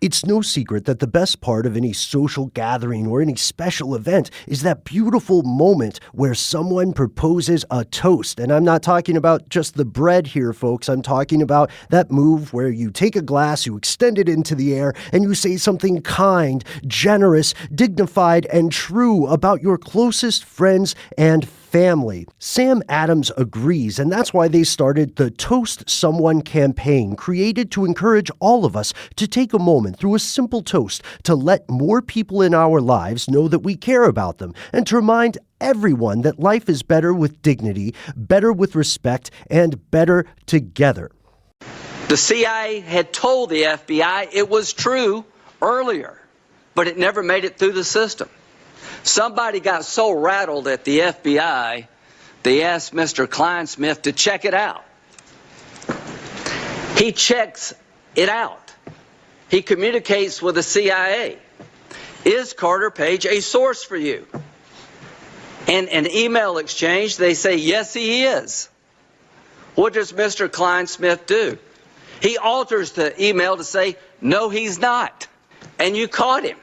It's no secret that the best part of any social gathering or any special event is that beautiful moment where someone proposes a toast. And I'm not talking about just the bread here, folks. I'm talking about that move where you take a glass, you extend it into the air, and you say something kind, generous, dignified, and true about your closest friends and family. Sam Adams agrees, and that's why they started the Toast Someone campaign, created to encourage all of us to take a moment through a simple toast to let more people in our lives know that we care about them, and to remind everyone that life is better with dignity, better with respect, and better together. The CIA had told the FBI it was true earlier, but it never made it through the system. Somebody got so rattled at the FBI, they asked Mr. Kleinsmith to check it out. He checks it out. He communicates with the CIA. Is Carter Page a source for you? And an email exchange, they say, yes, he is. What does Mr. Kleinsmith do? He alters the email to say, no, he's not. And you caught him.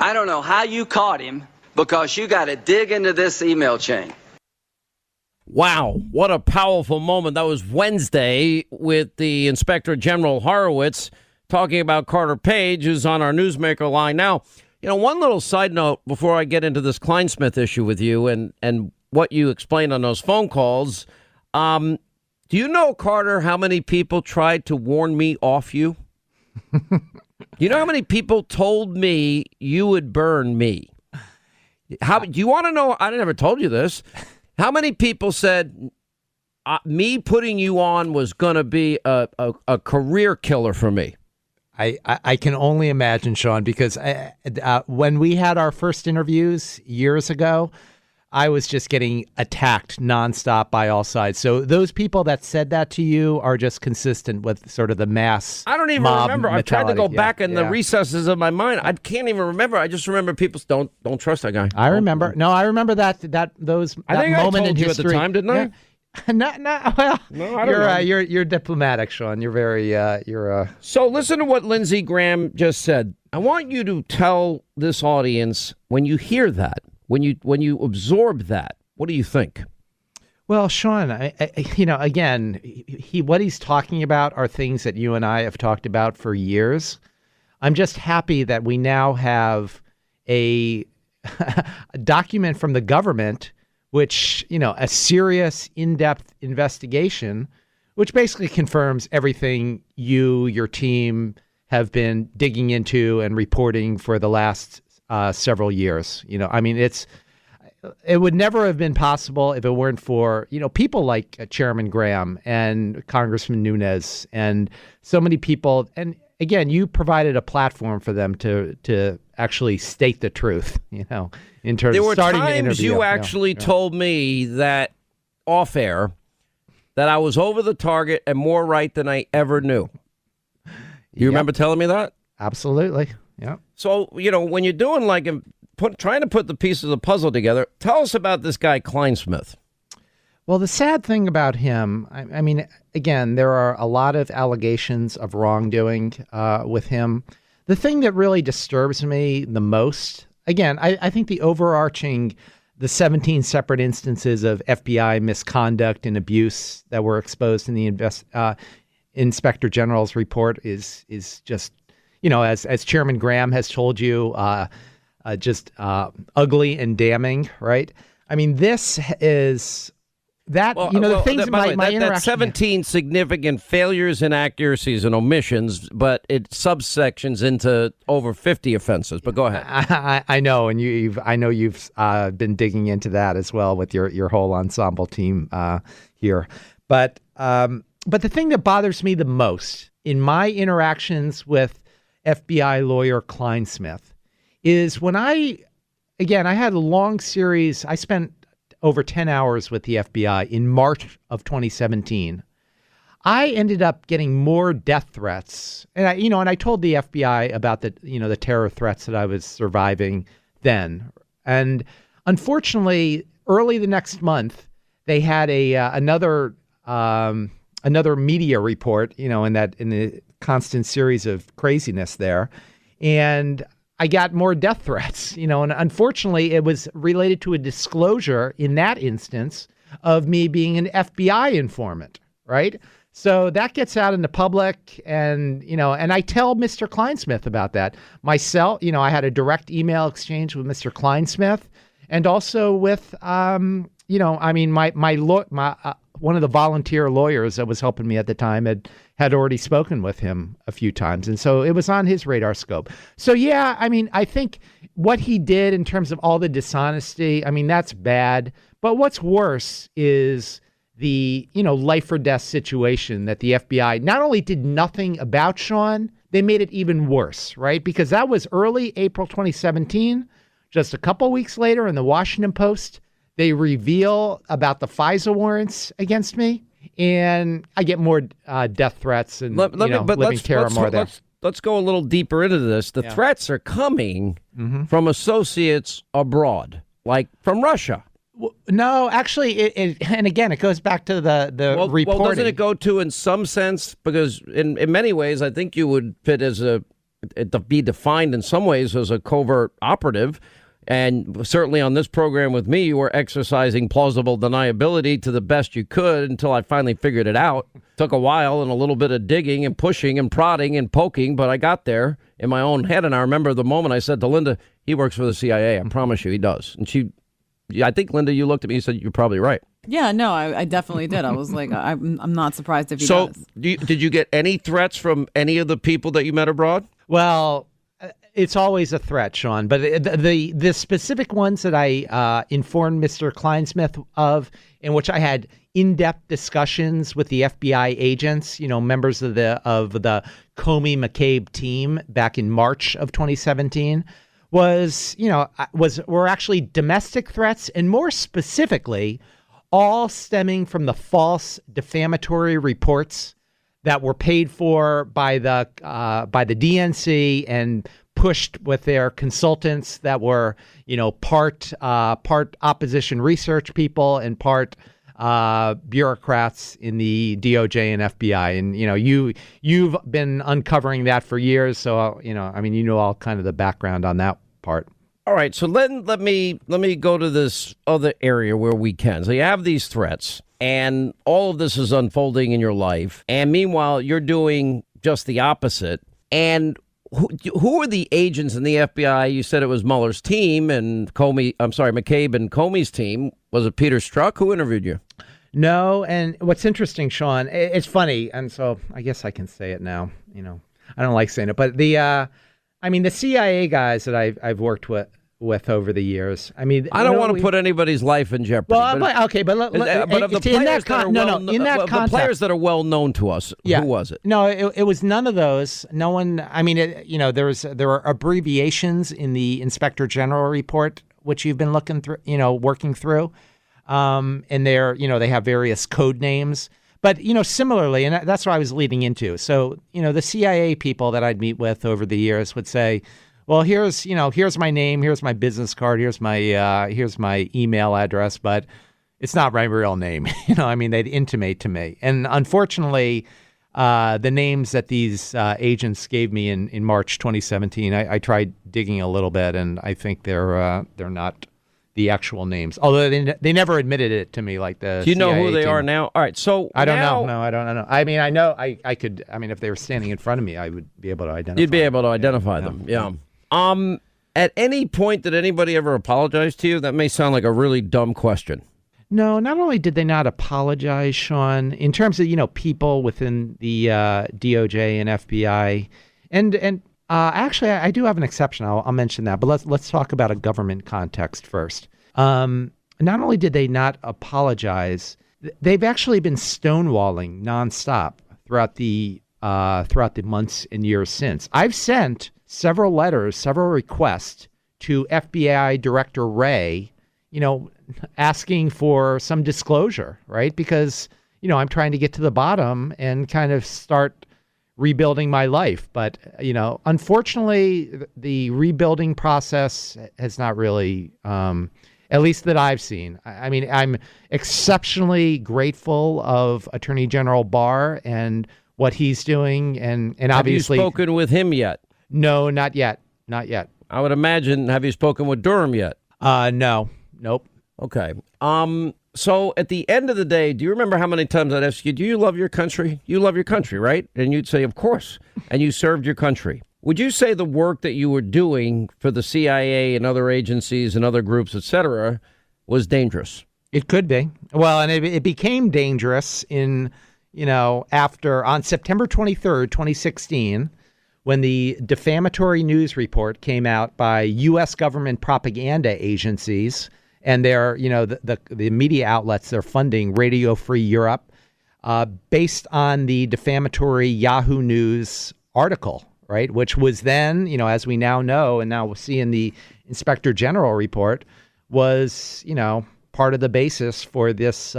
I don't know how you caught him, because you got to dig into this email chain. Wow, what a powerful moment. That was Wednesday with the Inspector General Horowitz talking about Carter Page, who's on our newsmaker line now. You know, one little side note before I get into this Kleinsmith issue with you and what you explained on those phone calls. Do you know, Carter, how many people tried to warn me off you? You know how many people told me you would burn me? How do you want to know? I never told you this. How many people said me putting you on was going to be a career killer for me? I can only imagine, Sean, because when we had our first interviews years ago, I was just getting attacked nonstop by all sides. So those people that said that to you are just consistent with sort of the mass. I don't even remember. I've tried to go back in the recesses of my mind. I can't even remember. I just remember people don't trust that guy. I remember. No, I remember that moment I told in you history at the time, didn't I? Well, no, I don't know. You're diplomatic, Sean. You're very So listen to what Lindsey Graham just said. I want you to tell this audience when you hear that. When you absorb that, what do you think? Well, Sean, again, what he's talking about are things that you and I have talked about for years. I'm just happy that we now have a document from the government, which, a serious, in-depth investigation, which basically confirms everything your team have been digging into and reporting for the last several years. It would never have been possible if it weren't for, people like Chairman Graham and Congressman Nunes and so many people. And again, you provided a platform for them to actually state the truth, in terms of starting the interview. There were times you actually told me that off air that I was over the target and more right than I ever knew. You remember telling me that? Absolutely. Yeah. So, when you're doing trying to put the pieces of the puzzle together, tell us about this guy, Kleinsmith. Well, the sad thing about him, I mean, again, there are a lot of allegations of wrongdoing with him. The thing that really disturbs me the most, again, I think the 17 separate instances of FBI misconduct and abuse that were exposed in the Inspector General's report is just, as Chairman Graham has told you, just ugly and damning, right? I mean, this is that, the things in my interaction. That's 17 significant failures, inaccuracies, and omissions, but it subsections into over 50 offenses. But go ahead. I know, and you've been digging into that as well with your whole ensemble team here. But the thing that bothers me the most in my interactions with FBI lawyer Kleinsmith is when I had a long series. I spent over 10 hours with the FBI in March of 2017. I ended up getting more death threats. And I told the FBI about the terror threats that I was surviving then. And unfortunately, early the next month, they had another media report, in the constant series of craziness there. And I got more death threats, and unfortunately it was related to a disclosure in that instance of me being an FBI informant, right? So that gets out in the public, and I tell Mr. Kleinsmith about that myself. I had a direct email exchange with Mr. Kleinsmith, and also with one of the volunteer lawyers that was helping me at the time had already spoken with him a few times, and so it was on his radar scope. So yeah, I think what he did in terms of all the dishonesty, that's bad. But what's worse is the, life or death situation that the FBI not only did nothing about Sean, they made it even worse, right? Because that was early April 2017. Just a couple weeks later in the Washington Post, they reveal about the FISA warrants against me, and I get more death threats and living terror more there. Let's go a little deeper into this. The threats are coming from associates abroad, like from Russia. No, actually, and again, it goes back to the reporting. Well, doesn't it go to, in some sense, because in many ways, I think you would fit as be defined in some ways as a covert operative. And certainly on this program with me, you were exercising plausible deniability to the best you could until I finally figured it out. Took a while and a little bit of digging and pushing and prodding and poking, but I got there in my own head. And I remember the moment I said to Linda, he works for the CIA. I promise you he does. And I think, Linda, you looked at me and said, you're probably right. Yeah, no, I definitely did. I was like, I'm not surprised if he does. So did you get any threats from any of the people that you met abroad? Well, it's always a threat, Sean. But the specific ones that I informed Mr. Kleinsmith of, in which I had in-depth discussions with the FBI agents, members of the Comey-McCabe team back in March of 2017, were actually domestic threats, and more specifically, all stemming from the false defamatory reports that were paid for by the DNC and pushed with their consultants that were, part opposition research people and part bureaucrats in the DOJ and FBI. And, you've been uncovering that for years. So, all kind of the background on that part. All right. So let me go to this other area where we can. So you have these threats and all of this is unfolding in your life. And meanwhile, you're doing just the opposite. And who are the agents in the FBI? You said it was Mueller's team and McCabe and Comey's team. Was it Peter Strzok? Who interviewed you? No. And what's interesting, Sean, it's funny. And so I guess I can say it now. I don't like saying it, but the CIA guys that I've worked with over the years. I don't want to put anybody's life in jeopardy. Well, but of the players the players that are well known to us, who was it? No, it was none of those. No one. There are abbreviations in the Inspector General report which you've been looking through, working through, and they have various code names. But, similarly, and that's what I was leading into. So, the CIA people that I'd meet with over the years would say, well, here's my name, here's my business card, here's my email address, but it's not my real name. They'd intimate to me. And unfortunately, the names that these agents gave me in March 2017, I tried digging a little bit, and I think they're not the actual names, although they never admitted it to me. Like the do you know CIA who they team. Are now? All right, so I don't know. No, I don't know. I know I could. If they were standing in front of me, I would be able to identify. You'd be able to identify them. Yeah. At any point, did anybody ever apologize to you? That may sound like a really dumb question. No, not only did they not apologize, Sean, in terms of, people within the DOJ and FBI, and actually, I do have an exception. I'll mention that, but let's talk about a government context first. Not only did they not apologize, they've actually been stonewalling nonstop throughout the months and years since. I've sent several letters, several requests to FBI Director Wray, asking for some disclosure, right? Because, I'm trying to get to the bottom and kind of start rebuilding my life. But, unfortunately, the rebuilding process has not really, at least that I've seen. I'm exceptionally grateful of Attorney General Barr and what he's doing, and Have obviously, you spoken with him yet? No, not yet, not yet. I would imagine. Have you spoken with Durham yet? No, nope. Okay. So at the end of the day, do you remember how many times I'd ask you, do you love your country? You love your country, right? And you'd say, of course. And you served your country. Would you say the work that you were doing for the CIA and other agencies and other groups, et cetera, was dangerous? It could be. Well, and it became dangerous on September 23rd, 2016, when the defamatory news report came out by U.S. government propaganda agencies and their, the media outlets, they're funding Radio Free Europe, based on the defamatory Yahoo News article, right? Which was then, as we now know, and now we'll see in the Inspector General report, was, part of the basis for this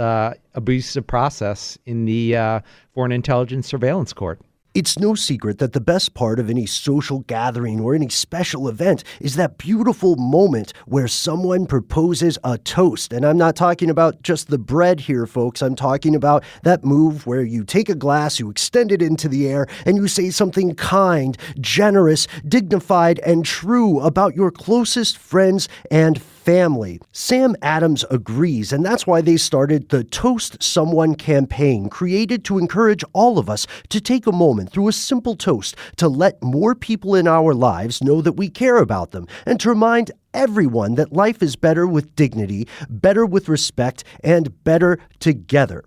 abusive process in the Foreign Intelligence Surveillance Court. It's no secret that the best part of any social gathering or any special event is that beautiful moment where someone proposes a toast. And I'm not talking about just the bread here, folks. I'm talking about that move where you take a glass, you extend it into the air, and you say something kind, generous, dignified, and true about your closest friends and family. Sam Adams agrees, and that's why they started the Toast Someone campaign, created to encourage all of us to take a moment through a simple toast to let more people in our lives know that we care about them, and to remind everyone that life is better with dignity, better with respect, and better together.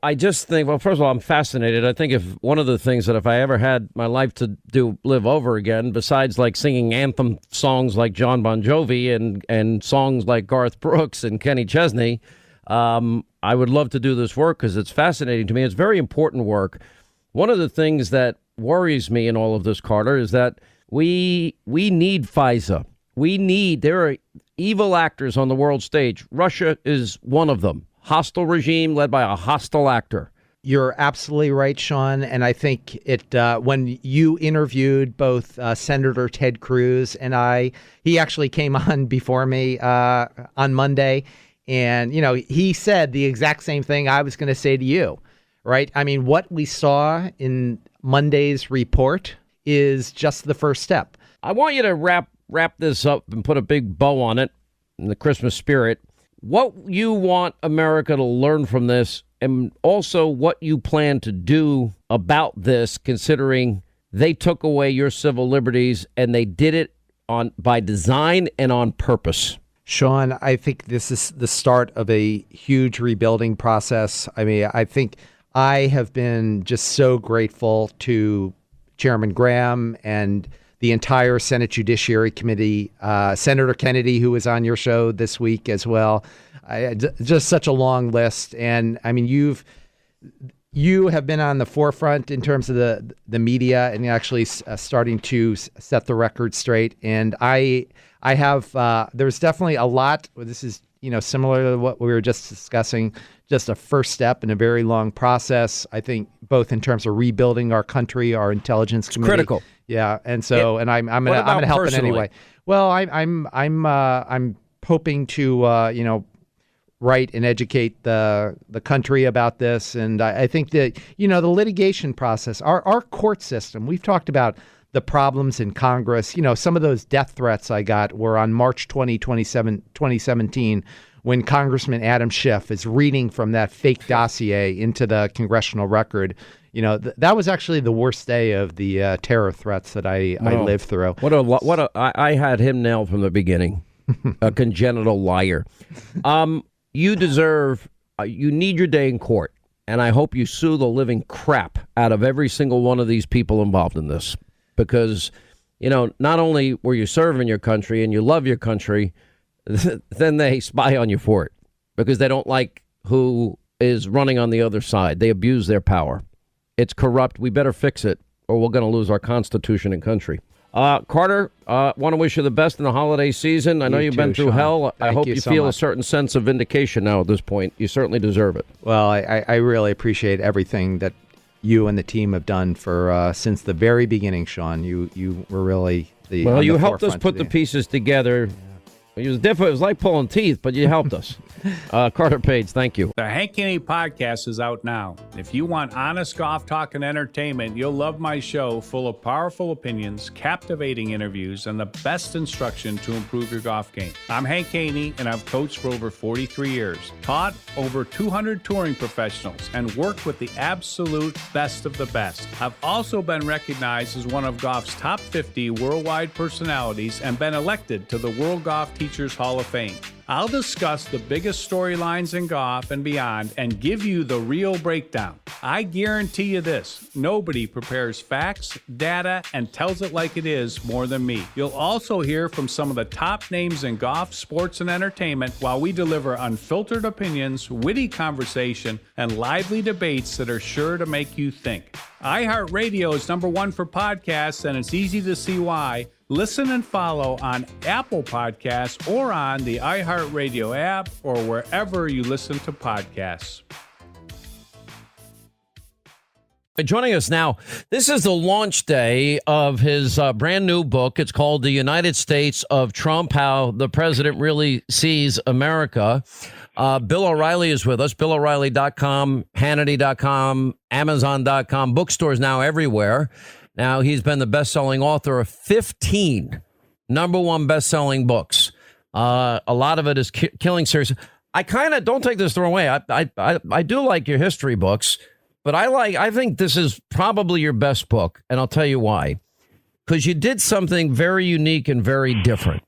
I just think, well, first of all, I'm fascinated. I think if one of the things that if I ever had my life to live over again, besides like singing anthem songs like John Bon Jovi and songs like Garth Brooks and Kenny Chesney, I would love to do this work because it's fascinating to me. It's very important work. One of the things that worries me in all of this, Carter, is that we need FISA. There are evil actors on the world stage. Russia is one of them. Hostile regime led by a hostile actor. You're absolutely right, Sean. And I think when you interviewed both Senator Ted Cruz and he actually came on before me on Monday. And, he said the exact same thing I was going to say to you, right? I mean, what we saw in Monday's report is just the first step. I want you to wrap this up and put a big bow on it in the Christmas spirit. What you want America to learn from this, and also what you plan to do about this, considering they took away your civil liberties and they did it by design and on purpose. Sean, I think this is the start of a huge rebuilding process. I mean, I think I have been just so grateful to Chairman Graham and the entire Senate Judiciary Committee, Senator Kennedy, who was on your show this week as well. Just such a long list. And I mean, you have been on the forefront in terms of the media and actually starting to set the record straight. And I have, there's definitely a lot. This is, similar to what we were just discussing, just a first step in a very long process. I think both in terms of rebuilding our country, our intelligence community. Critical. Yeah, and so I'm gonna help in any way. Well, I'm hoping to write and educate the country about this, and I think that the litigation process, our court system. We've talked about the problems in Congress. Some of those death threats I got were on March 2017, when Congressman Adam Schiff is reading from that fake dossier into the congressional record. That was actually the worst day of the terror threats that I lived through. I had him nailed from the beginning. A congenital liar. You need your day in court, and I hope you sue the living crap out of every single one of these people involved in this, because, not only were you serving your country and you love your country, then they spy on you for it because they don't like who is running on the other side. They abuse their power. It's corrupt. We better fix it, or we're going to lose our Constitution and country. Carter, want to wish you the best in the holiday season. I know you've been through hell. I hope you feel a certain sense of vindication now at this point. You certainly deserve it. Well, I really appreciate everything that you and the team have done for since the very beginning, Sean. You were really the. Well, you helped us put the pieces together. It was different. It was like pulling teeth, but you helped us. Carter Page, thank you. The Hannity podcast is out now. If you want honest golf talk and entertainment, you'll love my show full of powerful opinions, captivating interviews, and the best instruction to improve your golf game. I'm Hank Haney, and I've coached for over 43 years, taught over 200 touring professionals, and worked with the absolute best of the best. I've also been recognized as one of golf's top 50 worldwide personalities and been elected to the World Golf Teachers Hall of Fame. I'll discuss the biggest storylines in golf and beyond and give you the real breakdown. I guarantee you this, nobody prepares facts, data, and tells it like it is more than me. You'll also hear from some of the top names in golf, sports, and entertainment while we deliver unfiltered opinions, witty conversation, and lively debates that are sure to make you think. iHeartRadio is #1 for podcasts, and it's easy to see why. Listen and follow on Apple Podcasts or on the iHeartRadio app or wherever you listen to podcasts. Joining us now, this is the launch day of his brand new book. It's called The United States of Trump, How the President Really Sees America. Bill O'Reilly is with us, BillO'Reilly.com, Hannity.com, Amazon.com, bookstores now everywhere. Now, he's been the best-selling author of 15 #1 best-selling books. A lot of it is killing series. I kind of don't take this the wrong way. I do like your history books, but I think this is probably your best book, and I'll tell you why. Because you did something very unique and very different.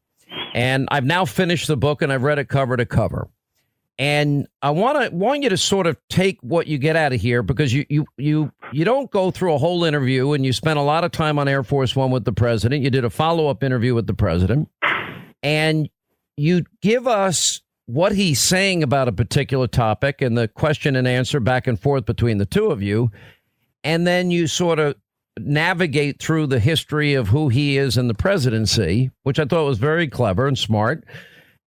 And I've now finished the book, and I've read it cover to cover. And I want you to sort of take what you get out of here, because you don't go through a whole interview, and you spent a lot of time on Air Force One with the president. You did a follow-up interview with the president, and you give us what he's saying about a particular topic and the question and answer back and forth between the two of you. And then you sort of navigate through the history of who he is in the presidency, which I thought was very clever and smart.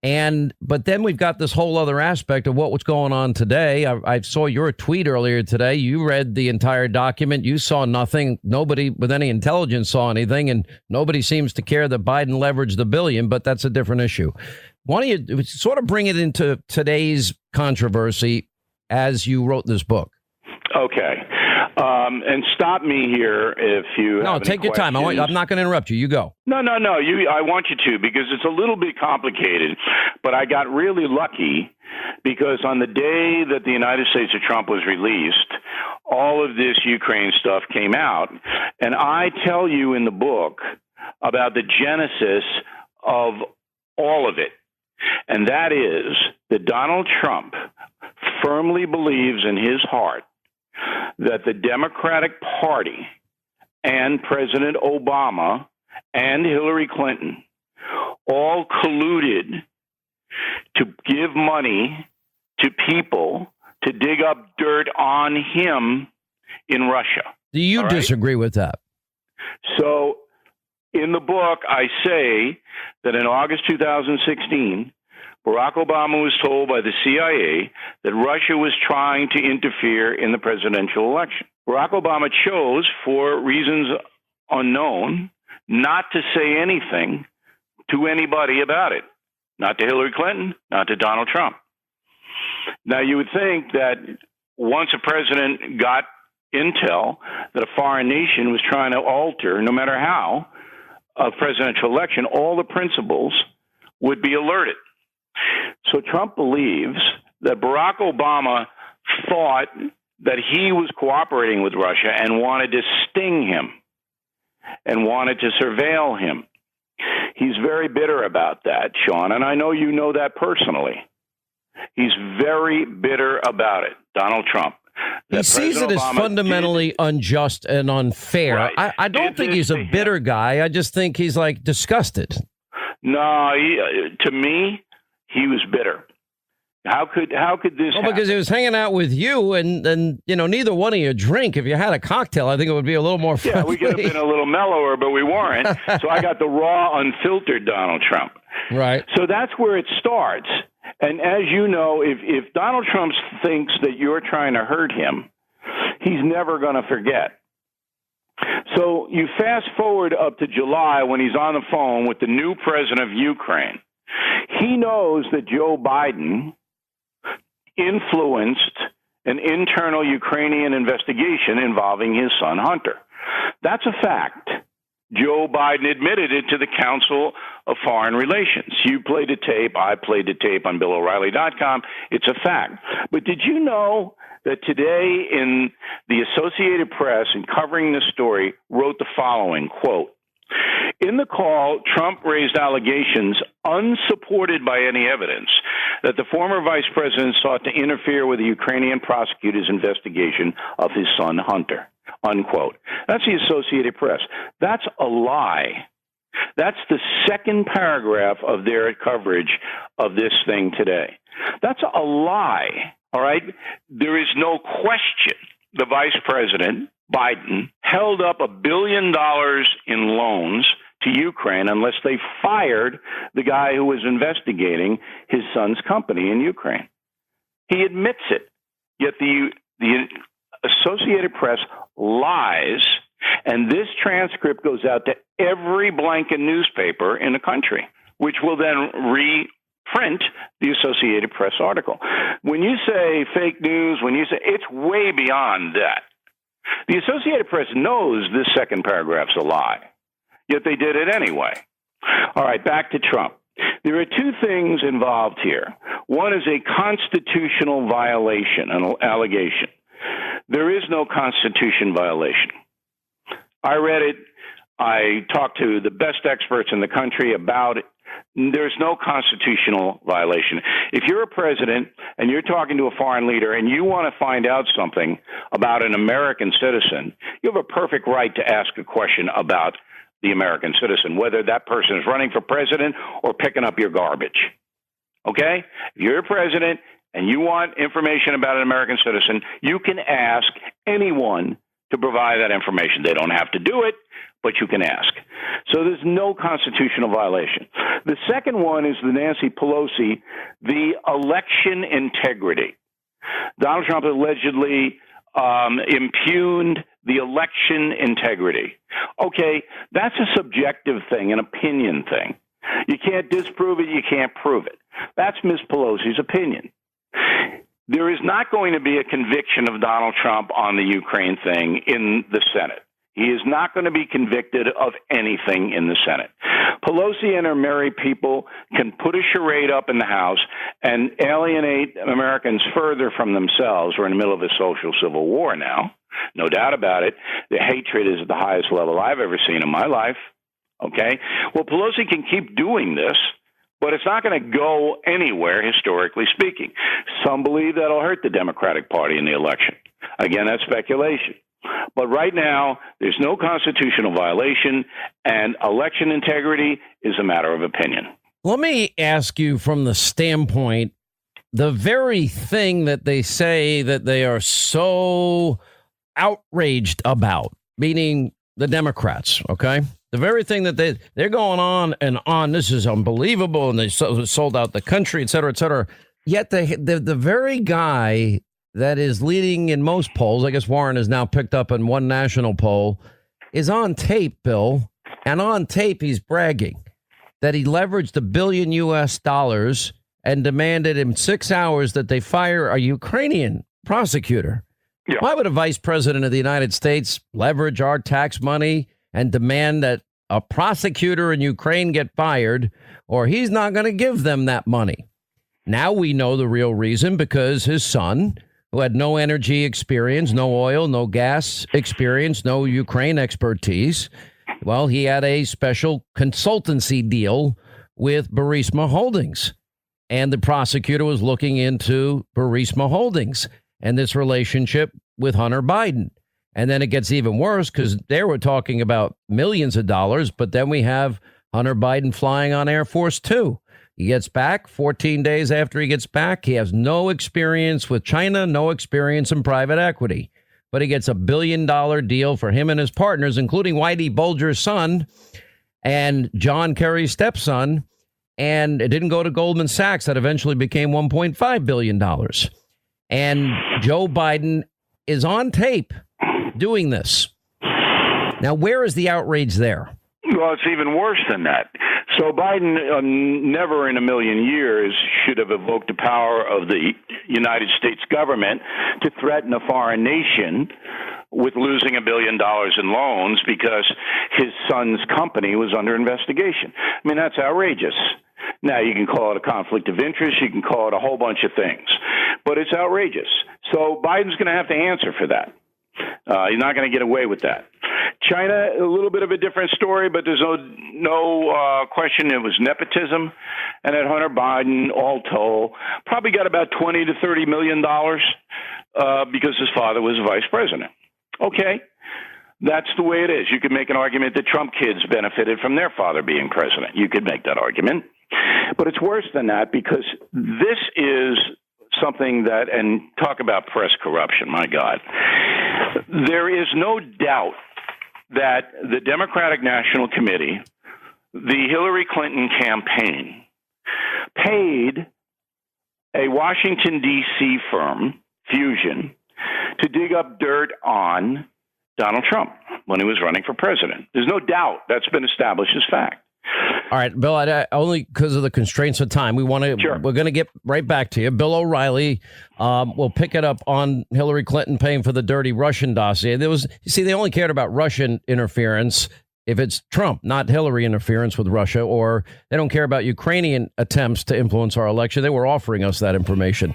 But then we've got this whole other aspect of what was going on today. I saw your tweet earlier today. You read the entire document. You saw nothing. Nobody with any intelligence saw anything, and nobody seems to care that Biden leveraged the billion, but that's a different issue. Why don't you sort of bring it into today's controversy as you wrote this book? Okay. And stop me here if you have No, any take your time. I'm not going to interrupt you. You go. No. I want you to, because it's a little bit complicated. But I got really lucky because on the day that the United States of Trump was released, all of this Ukraine stuff came out. And I tell you in the book about the genesis of all of it. And that is that Donald Trump firmly believes in his heart that the Democratic Party and President Obama and Hillary Clinton all colluded to give money to people to dig up dirt on him in Russia. Do you disagree with that? So in the book, I say that in August 2016, Barack Obama was told by the CIA that Russia was trying to interfere in the presidential election. Barack Obama chose, for reasons unknown, not to say anything to anybody about it. Not to Hillary Clinton, not to Donald Trump. Now, you would think that once a president got intel that a foreign nation was trying to alter, no matter how, a presidential election, all the principals would be alerted. So Trump believes that Barack Obama thought that he was cooperating with Russia and wanted to sting him and wanted to surveil him. He's very bitter about that, Sean, and I know you know that personally. He's very bitter about it, Donald Trump. He sees it as fundamentally unjust and unfair. Right. I don't think he's a bitter guy. I just think he's like disgusted. No, to me, he was bitter. How could this happen? Because he was hanging out with you, and neither one of you drink. If you had a cocktail, I think it would be a little more friendly. Yeah, we could have been a little mellower, but we weren't. So I got the raw, unfiltered Donald Trump. Right. So that's where it starts. And as you know, if Donald Trump thinks that you're trying to hurt him, he's never going to forget. So you fast forward up to July when he's on the phone with the new president of Ukraine. he knows that Joe Biden influenced an internal Ukrainian investigation involving his son Hunter. That's a fact. Joe Biden admitted it to the Council of Foreign Relations. You played a tape. I played a tape on BillO'Reilly.com. It's a fact. But did you know that today in the Associated Press, in covering this story, wrote the following, quote, in the call, Trump raised allegations unsupported by any evidence that the former vice president sought to interfere with the Ukrainian prosecutor's investigation of his son Hunter, unquote. That's the Associated Press. That's a lie. That's the second paragraph of their coverage of this thing today. That's a lie, all right? There is no question the vice president, Biden, held up $1 billion in loans to Ukraine unless they fired the guy who was investigating his son's company in Ukraine. He admits it, yet the Associated Press lies, and this transcript goes out to every blanket newspaper in the country, which will then reprint the Associated Press article. When you say fake news, when you say it's way beyond that. The Associated Press knows this second paragraph's a lie, yet they did it anyway. All right, back to Trump. There are two things involved here. One is a constitutional violation, an allegation. There is no constitution violation. I read it. I talked to the best experts in the country about it. There's no constitutional violation. If you're a president and you're talking to a foreign leader and you want to find out something about an American citizen, you have a perfect right to ask a question about the American citizen, whether that person is running for president or picking up your garbage. Okay? If you're a president and you want information about an American citizen, you can ask anyone to provide that information. They don't have to do it, but you can ask. So there's no constitutional violation. The second one is the Nancy Pelosi, the election integrity. Donald Trump allegedly impugned the election integrity. Okay, that's a subjective thing, an opinion thing. You can't disprove it, you can't prove it. That's Ms. Pelosi's opinion. There is not going to be a conviction of Donald Trump on the Ukraine thing in the Senate. He is not going to be convicted of anything in the Senate. Pelosi and her merry people can put a charade up in the House and alienate Americans further from themselves. We're in the middle of a social civil war now. No doubt about it. The hatred is at the highest level I've ever seen in my life. Okay? Well, Pelosi can keep doing this, but it's not going to go anywhere, historically speaking. Some believe that'll hurt the Democratic Party in the election. Again, that's speculation. But right now, there's no constitutional violation, and election integrity is a matter of opinion. Let me ask you from the standpoint, the very thing that they say that they are so outraged about, meaning the Democrats, okay? The very thing that they're going on and on, this is unbelievable, and they sold out the country, et cetera, yet the very guy that is leading in most polls, I guess Warren has now picked up in one national poll, is on tape, Bill. And on tape, he's bragging that he leveraged $1 billion and demanded in 6 hours that they fire a Ukrainian prosecutor. Yeah. Why would a vice president of the United States leverage our tax money and demand that a prosecutor in Ukraine get fired, or he's not going to give them that money? Now we know the real reason, because his son, who had no energy experience, no oil, no gas experience, no Ukraine expertise, well, he had a special consultancy deal with Burisma Holdings. And the prosecutor was looking into Burisma Holdings and this relationship with Hunter Biden. And then it gets even worse, because they were talking about millions of dollars. But then we have Hunter Biden flying on Air Force Two. He gets back 14 days after he gets back. He has no experience with China, no experience in private equity. But he gets $1 billion deal for him and his partners, including Whitey Bulger's son and John Kerry's stepson. And it didn't go to Goldman Sachs. That eventually became $1.5 billion. And Joe Biden is on tape doing this. Now, where is the outrage there? Well, it's even worse than that. So Biden never in a million years should have evoked the power of the United States government to threaten a foreign nation with losing $1 billion in loans because his son's company was under investigation. I mean, that's outrageous. Now, you can call it a conflict of interest. You can call it a whole bunch of things. But it's outrageous. So Biden's going to have to answer for that. He's not going to get away with that. China, a little bit of a different story, but there's no question it was nepotism. And that Hunter Biden, all told, probably got about $20 to $30 million because his father was vice president. Okay. That's the way it is. You could make an argument that Trump kids benefited from their father being president. You could make that argument. But it's worse than that because this is something that, and talk about press corruption, my God. There is no doubt that the Democratic National Committee, the Hillary Clinton campaign, paid a Washington, D.C. firm, Fusion, to dig up dirt on Donald Trump when he was running for president. There's no doubt that's been established as fact. All right, Bill, only because of the constraints of time, we're going to get right back to you. Bill O'Reilly will pick it up on Hillary Clinton paying for the dirty Russian dossier. They only cared about Russian interference if it's Trump, not Hillary interference with Russia, or they don't care about Ukrainian attempts to influence our election. They were offering us that information.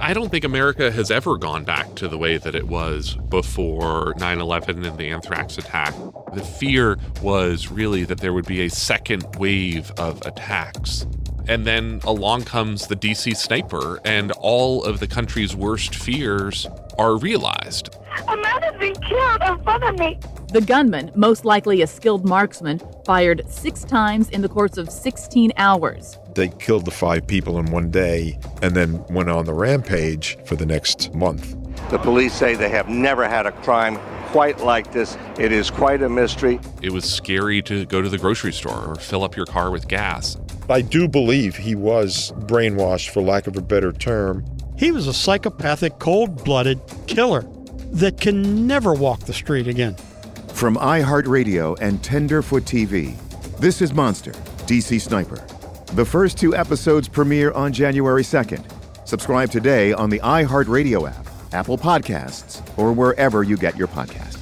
I don't think America has ever gone back to the way that it was before 9/11 and the anthrax attack. The fear was really that there would be a second wave of attacks. And then along comes the DC sniper, and all of the country's worst fears are realized. A man has been killed in front of me. The gunman, most likely a skilled marksman, fired 6 times in the course of 16 hours. They killed the 5 people in one day and then went on the rampage for the next month. The police say they have never had a crime quite like this. It is quite a mystery. It was scary to go to the grocery store or fill up your car with gas. I do believe he was brainwashed, for lack of a better term. He was a psychopathic, cold-blooded killer that can never walk the street again. From iHeartRadio and Tenderfoot TV, this is Monster, DC Sniper. The first 2 episodes premiere on January 2nd. Subscribe today on the iHeartRadio app, Apple Podcasts, or wherever you get your podcasts.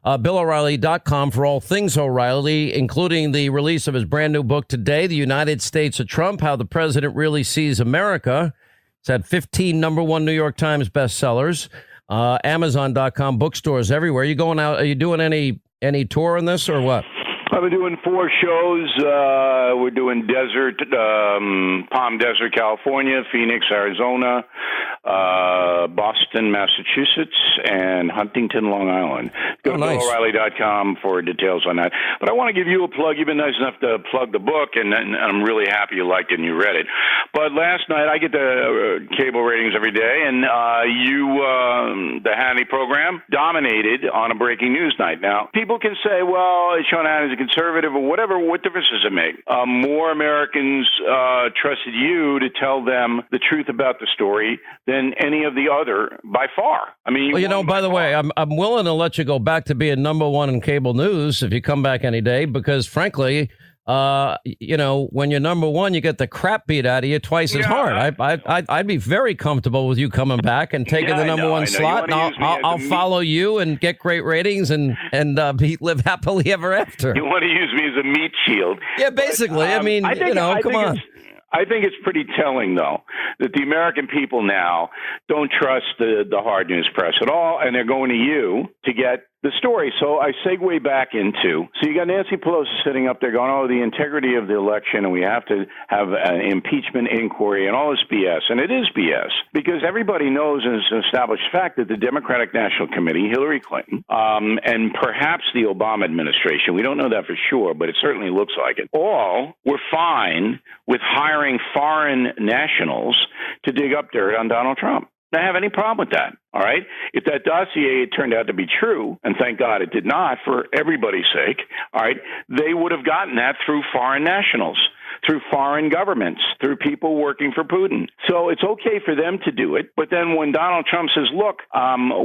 BillO'Reilly.com for all things O'Reilly, including the release of his brand new book today, The United States of Trump, How the President Really Sees America. It's had 15 #1 New York Times bestsellers. Amazon.com, bookstores everywhere. You going out? Are you doing any tour on this or what? I've been doing 4 shows. We're doing Palm Desert, California, Phoenix, Arizona, Boston, Massachusetts, and Huntington, Long Island. Go to BillO'Reilly.com for details on that. But I want to give you a plug. You've been nice enough to plug the book, and I'm really happy you liked it and you read it. But last night, I get the cable ratings every day, and the Hannity program dominated on a breaking news night. Now, people can say, well, Sean Hannity's a conservative or whatever. What difference does it make? More Americans trusted you to tell them the truth about the story than any of the other by far. I mean, by the way, I'm willing to let you go back to being #1 in cable news if you come back any day, because frankly, when you're #1, you get the crap beat out of you twice as hard. I'd be very comfortable with you coming back and taking the #1 slot, and I'll follow you and get great ratings and live happily ever after. You want to use me as a meat shield? Yeah, basically. But, come on. I think it's pretty telling, though, that the American people now don't trust the hard news press at all, and they're going to you to get the story. So I segue back into, so you got Nancy Pelosi sitting up there going, oh, the integrity of the election, and we have to have an impeachment inquiry and all this BS. And it is BS, because everybody knows, and it's an established fact, that the Democratic National Committee, Hillary Clinton, and perhaps the Obama administration, we don't know that for sure, but it certainly looks like it, all were fine with hiring foreign nationals to dig up dirt on Donald Trump. I have any problem with that. All right. If that dossier turned out to be true, and thank God it did not, for everybody's sake, all right, they would have gotten that through foreign nationals. through foreign governments, through people working for Putin. So it's okay for them to do it. But then when Donald Trump says, look,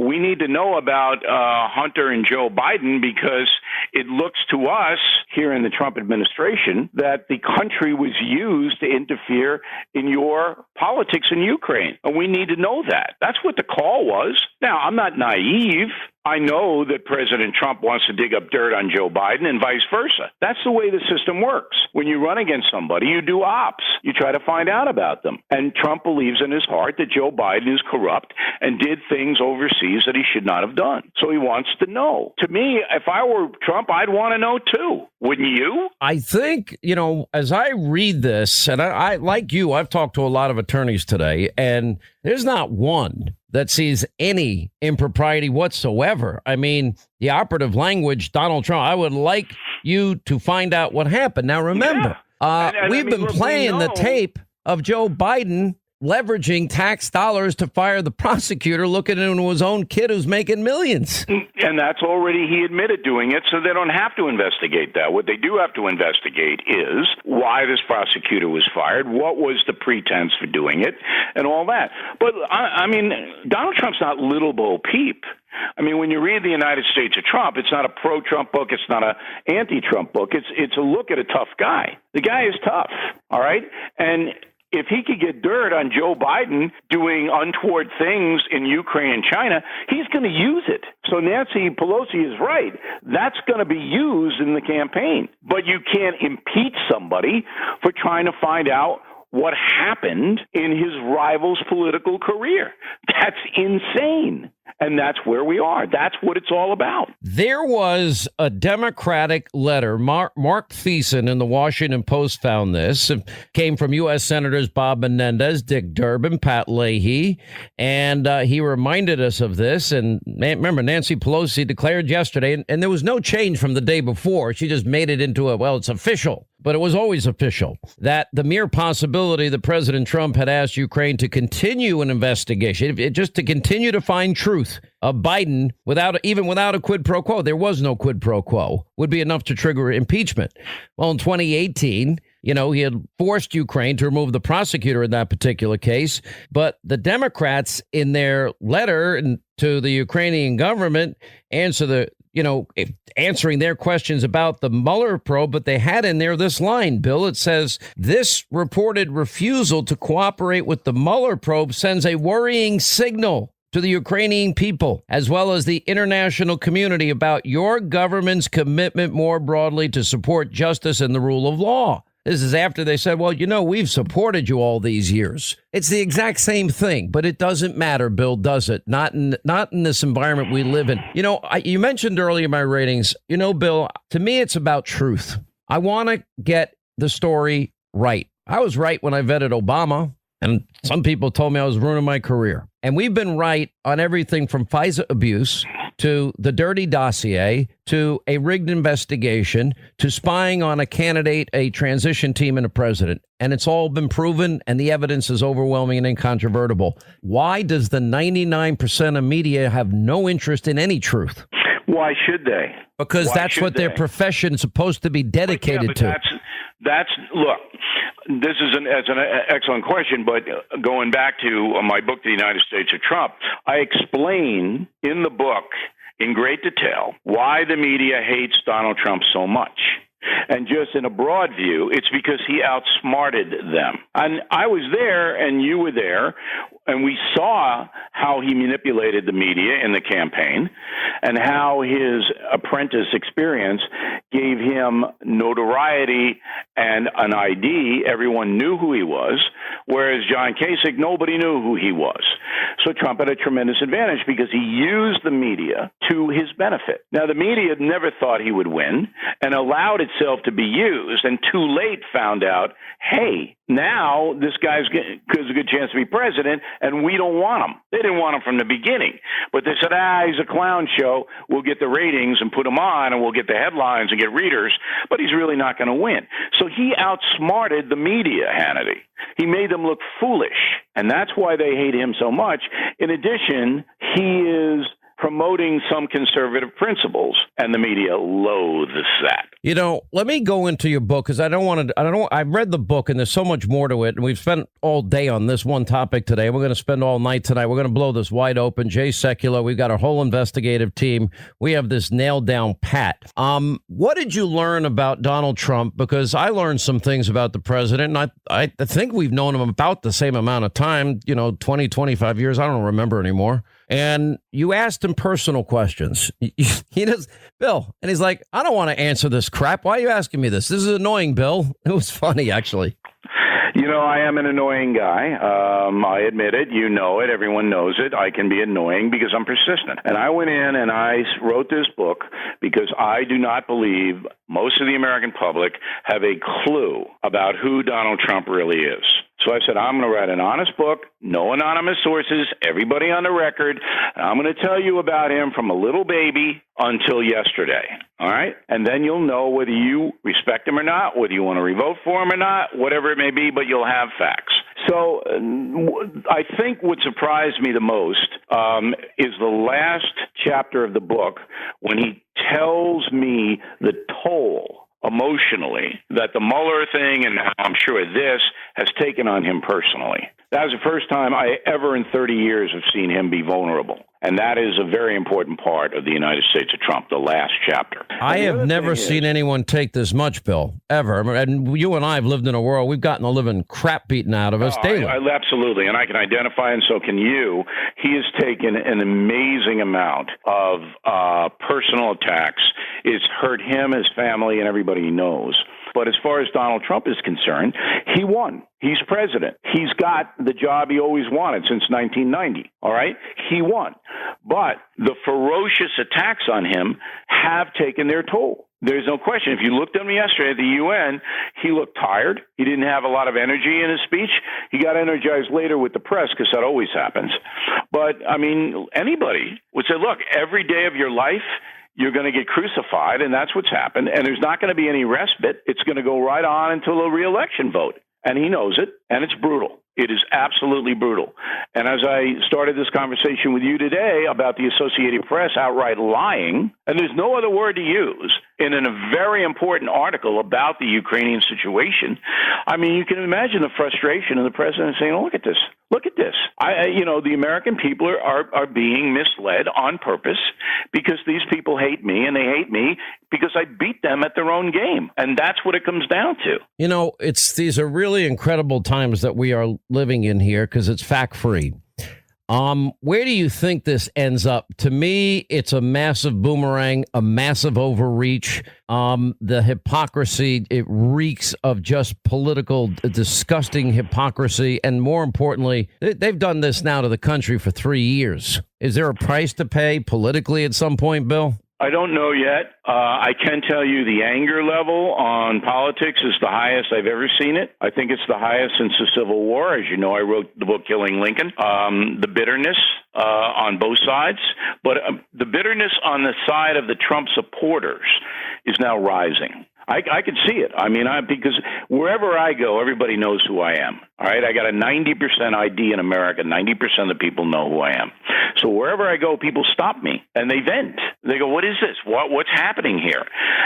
we need to know about Hunter and Joe Biden because it looks to us here in the Trump administration that the country was used to interfere in your politics in Ukraine. And we need to know that. That's what the call was. Now, I'm not naive. I know that President Trump wants to dig up dirt on Joe Biden and vice versa. That's the way the system works. When you run against somebody, you do ops. You try to find out about them. And Trump believes in his heart that Joe Biden is corrupt and did things overseas that he should not have done. So he wants to know. To me, if I were Trump, I'd want to know too. Wouldn't you? I think, as I read this, and I like you, I've talked to a lot of attorneys today, and there's not one that sees any impropriety whatsoever. I mean, the operative language, Donald Trump, I would like you to find out what happened. Now, remember, we've been playing the tape of Joe Biden leveraging tax dollars to fire the prosecutor looking into his own kid who's making millions. And that's already, he admitted doing it, so they don't have to investigate that. What they do have to investigate is why this prosecutor was fired, what was the pretense for doing it, and all that. But, I mean, Donald Trump's not little Bo Peep. I mean, when you read The United States of Trump, it's not a pro-Trump book. It's not an anti-Trump book. It's a look at a tough guy. The guy is tough, all right? And if he could get dirt on Joe Biden doing untoward things in Ukraine and China, he's going to use it. So Nancy Pelosi is right. That's going to be used in the campaign. But you can't impeach somebody for trying to find out what happened in his rival's political career. That's insane. And that's where we are. That's what it's all about. There was a Democratic letter. Mark Thiessen in the Washington Post found this. It came from U.S. Senators Bob Menendez, Dick Durbin, Pat Leahy. And he reminded us of this. And remember, Nancy Pelosi declared yesterday, and there was no change from the day before. She just made it into it's official. But it was always official that the mere possibility that President Trump had asked Ukraine to continue an investigation, just to continue to find truth of Biden without a quid pro quo, there was no quid pro quo, would be enough to trigger impeachment. Well, in 2018, he had forced Ukraine to remove the prosecutor in that particular case. But the Democrats in their letter to the Ukrainian government answering their questions about the Mueller probe, but they had in there this line, Bill. It says, this reported refusal to cooperate with the Mueller probe sends a worrying signal to the Ukrainian people, as well as the international community, about your government's commitment more broadly to support justice and the rule of law. This is after they said, we've supported you all these years. It's the exact same thing, but it doesn't matter, Bill, does it? Not in this environment we live in. You mentioned earlier my ratings. Bill, to me, it's about truth. I want to get the story right. I was right when I vetted Obama, and some people told me I was ruining my career. And we've been right on everything from FISA abuse to the dirty dossier, to a rigged investigation, to spying on a candidate, a transition team, and a president. And it's all been proven, and the evidence is overwhelming and incontrovertible. Why does the 99% of media have no interest in any truth? Why should they? Because that's what their profession is supposed to be dedicated to. Look, this is an excellent question, but going back to my book, The United States of Trump, I explain in the book in great detail why the media hates Donald Trump so much. And just in a broad view, it's because he outsmarted them. And I was there and you were there, and we saw how he manipulated the media in the campaign and how his apprentice experience gave him notoriety and an ID. Everyone knew who he was, whereas John Kasich, nobody knew who he was. So Trump had a tremendous advantage because he used the media to his benefit. Now, the media never thought he would win and allowed itself to be used, and too late found out, hey, now this guy's got a good chance to be president, and we don't want him. They didn't want him from the beginning. But they said, he's a clown show. We'll get the ratings and put him on, and we'll get the headlines and get readers, but he's really not going to win. So he outsmarted the media, Hannity. He made them look foolish, and that's why they hate him so much. In addition, he is promoting some conservative principles, and the media loathes that. You know, let me go into your book because I've read the book and there's so much more to it. And we've spent all day on this one topic today. We're going to spend all night tonight. We're going to blow this wide open. Jay Sekulow, we've got our whole investigative team. We have this nailed down pat. What did you learn about Donald Trump? Because I learned some things about the president. And I think we've known him about the same amount of time, 20, 25 years. I don't remember anymore. And you asked him personal questions. He does, Bill, and he's like, I don't want to answer this crap. Why are you asking me this? This is annoying, Bill. It was funny, actually. I am an annoying guy. I admit it. You know it. Everyone knows it. I can be annoying because I'm persistent. And I went in and I wrote this book because I do not believe most of the American public have a clue about who Donald Trump really is. So I said, I'm going to write an honest book, no anonymous sources, everybody on the record. And I'm going to tell you about him from a little baby until yesterday. All right? And then you'll know whether you respect him or not, whether you want to revote for him or not, whatever it may be, but you'll have facts. So I think what surprised me the most is the last chapter of the book when he tells me the toll emotionally that the Mueller thing, and I'm sure this, has taken on him personally. That was the first time I ever in 30 years have seen him be vulnerable. And that is a very important part of the United States of Trump, the last chapter. I have never seen anyone take this much, Bill, ever. And you and I have lived in a world, we've gotten the living crap beaten out of us daily. Absolutely. And I can identify, and so can you. He has taken an amazing amount of personal attacks. It's hurt him, his family, and everybody he knows. But as far as Donald Trump is concerned, he won. He's president. He's got the job he always wanted since 1990. All right? He won. But the ferocious attacks on him have taken their toll. There's no question. If you looked at him yesterday at the UN, he looked tired. He didn't have a lot of energy in his speech. He got energized later with the press because that always happens. But, anybody would say, look, every day of your life, you're going to get crucified, and that's what's happened. And there's not going to be any respite. It's going to go right on until a re-election vote. And he knows it, and it's brutal. It is absolutely brutal. And as I started this conversation with you today about the Associated Press outright lying, and there's no other word to use, in a very important article about the Ukrainian situation, you can imagine the frustration of the president saying, oh, look at this. Look at this. The American people are being misled on purpose because these people hate me, and they hate me because I beat them at their own game. And that's what it comes down to. These are really incredible times that we are living in here because it's fact-free. Where do you think this ends up? To me, it's a massive boomerang, a massive overreach. The hypocrisy, it reeks of just political, disgusting hypocrisy. And more importantly, they've done this now to the country for 3 years. Is there a price to pay politically at some point, Bill? I don't know yet. I can tell you the anger level on politics is the highest I've ever seen it. I think it's the highest since the Civil War. As you know, I wrote the book Killing Lincoln. The bitterness on both sides. But the bitterness on the side of the Trump supporters is now rising. I can see it. Because wherever I go, everybody knows who I am. All right. I got a 90% ID in America. 90% of the people know who I am. So wherever I go, people stop me and they vent. They go, what is this? What's happening here?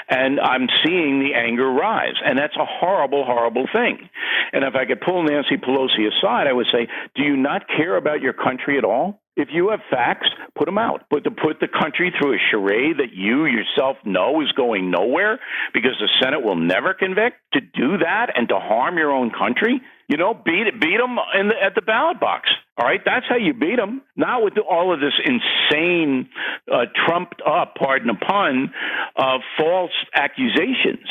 And I'm seeing the anger rise. And that's a horrible, horrible thing. And if I could pull Nancy Pelosi aside, I would say, do you not care about your country at all? If you have facts, put them out. But to put the country through a charade that you yourself know is going nowhere because the Senate will never convict, to do that and to harm your own country, beat them at the ballot box. All right, that's how you beat them. Not with all of this insane, trumped up, pardon the pun, false accusations.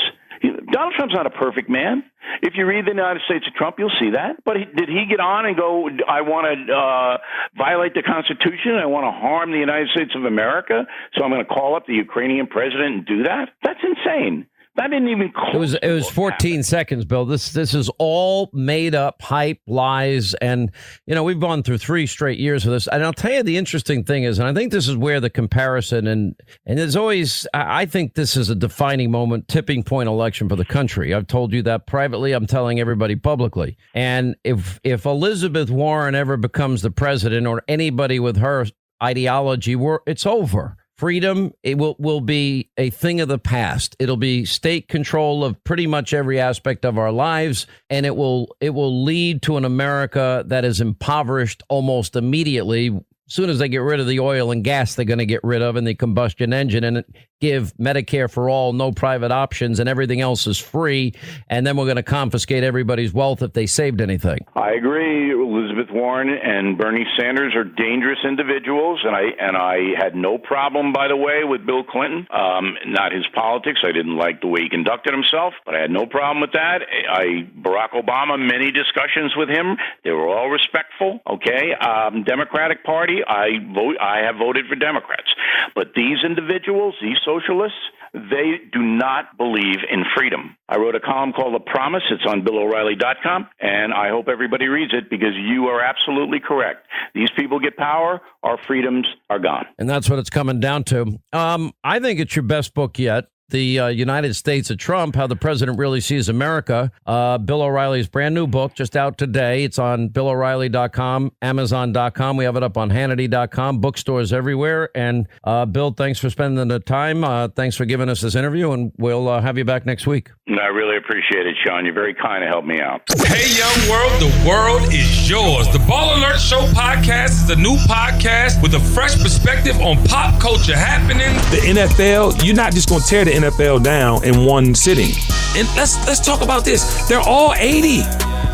Donald Trump's not a perfect man. If you read the United States of Trump, you'll see that. But did he get on and go, I want to violate the Constitution, I want to harm the United States of America, so I'm going to call up the Ukrainian president and do that? That's insane. That didn't even close. It was 14 seconds, Bill. This is all made up hype, lies. And, we've gone through 3 straight years of this. And I'll tell you the interesting thing is, and I think this is where the comparison and there's always, I think this is a defining moment, tipping point election for the country. I've told you that privately. I'm telling everybody publicly. And if Elizabeth Warren ever becomes the president or anybody with her ideology, it's over. Freedom, it will be a thing of the past. It'll be state control of pretty much every aspect of our lives, and it will lead to an America that is impoverished almost immediately. As soon as they get rid of the oil and gas they're going to get rid of and the combustion engine, and give Medicare for all, no private options, and everything else is free. And then we're going to confiscate everybody's wealth if they saved anything. I agree. Elizabeth Warren and Bernie Sanders are dangerous individuals, and I had no problem, by the way, with Bill Clinton. Not his politics. I didn't like the way he conducted himself, but I had no problem with that. Barack Obama, many discussions with him. They were all respectful. Okay. Democratic Party, I have voted for Democrats. But these individuals, these socialists, they do not believe in freedom. I wrote a column called The Promise. It's on BillO'Reilly.com, and I hope everybody reads it because you are absolutely correct. These people get power, our freedoms are gone. And that's what it's coming down to. I think it's your best book yet. The United States of Trump, How the President Really Sees America. Bill O'Reilly's brand new book, just out today. It's on BillO'Reilly.com, Amazon.com. We have it up on Hannity.com, bookstores everywhere. And Bill, thanks for spending the time. Thanks for giving us this interview, and we'll have you back next week. I really appreciate it, Sean. You're very kind to help me out. Hey, young world, the world is yours. The Ball Alert Show podcast is a new podcast with a fresh perspective on pop culture happenings. The NFL, you're not just going to tear the NFL down in one sitting. And let's talk about this. They're all 80.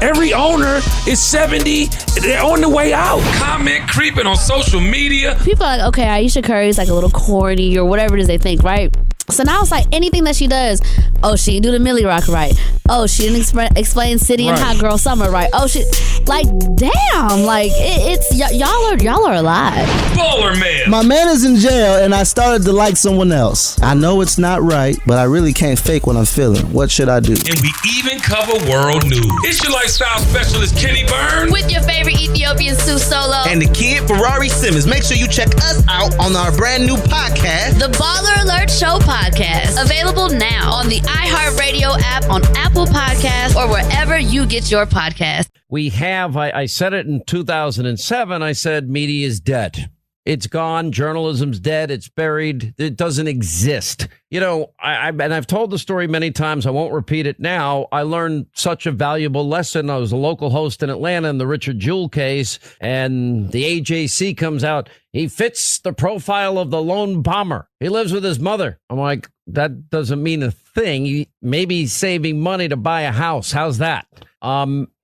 Every owner is 70. They're on the way out. Comment creeping on social media. People are like, okay, Aisha Curry's like a little corny or whatever it is they think, right? So now it's like anything that she does, oh, she didn't do the Millie Rock right. Oh, she didn't explain City and Hot Girl Summer right. Oh, she, like, damn, like, it's y'all are alive. Baller Man. My man is in jail, and I started to like someone else. I know it's not right, but I really can't fake what I'm feeling. What should I do? And we even cover world news. It's your lifestyle specialist, Kenny Byrne. With your favorite Ethiopian Sue Solo. And the kid, Ferrari Simmons. Make sure you check us out on our brand new podcast, The Baller Alert Show Podcast. Available now on the iHeartRadio app, on Apple Podcasts, or wherever you get your podcast. We have, I said it in 2007, I said media is dead. It's gone. Journalism's dead. It's buried. It doesn't exist. You know, I've told the story many times. I won't repeat it now. I learned such a valuable lesson. I was a local host in Atlanta in the Richard Jewell case, and the AJC comes out. He fits the profile of the lone bomber. He lives with his mother. I'm like, that doesn't mean a thing. Maybe he's saving money to buy a house. How's that?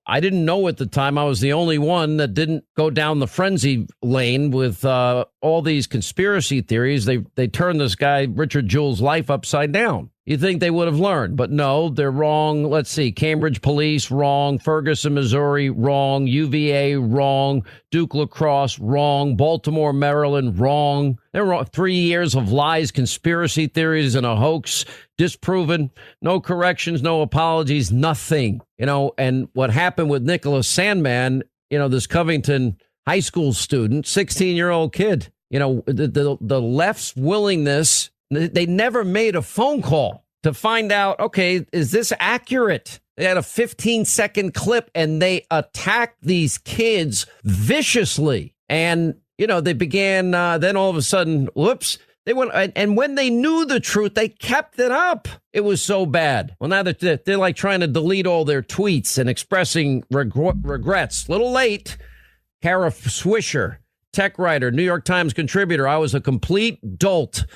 I didn't know at the time. I was the only one that didn't go down the frenzy lane with all these conspiracy theories. They turned this guy, Richard Jewell's life upside down. You think they would have learned, but no, they're wrong. Let's see. Cambridge Police, wrong. Ferguson, Missouri, wrong. UVA, wrong. Duke Lacrosse, wrong. Baltimore, Maryland, wrong. They're wrong. 3 years of lies, conspiracy theories, and a hoax. Disproven. No corrections, no apologies, nothing. You know, and what happened with Nicholas Sandmann, you know, this Covington high school student, 16-year-old kid, you know, the left's willingness. They never made a phone call to find out, okay, is this accurate? They had a 15-second clip and they attacked these kids viciously. And, you know, they began then all of a sudden, whoops, they went. And when they knew the truth, they kept it up. It was so bad. Well, now that they're like trying to delete all their tweets and expressing regrets. Little late. Kara Swisher, tech writer, New York Times contributor. I was a complete dolt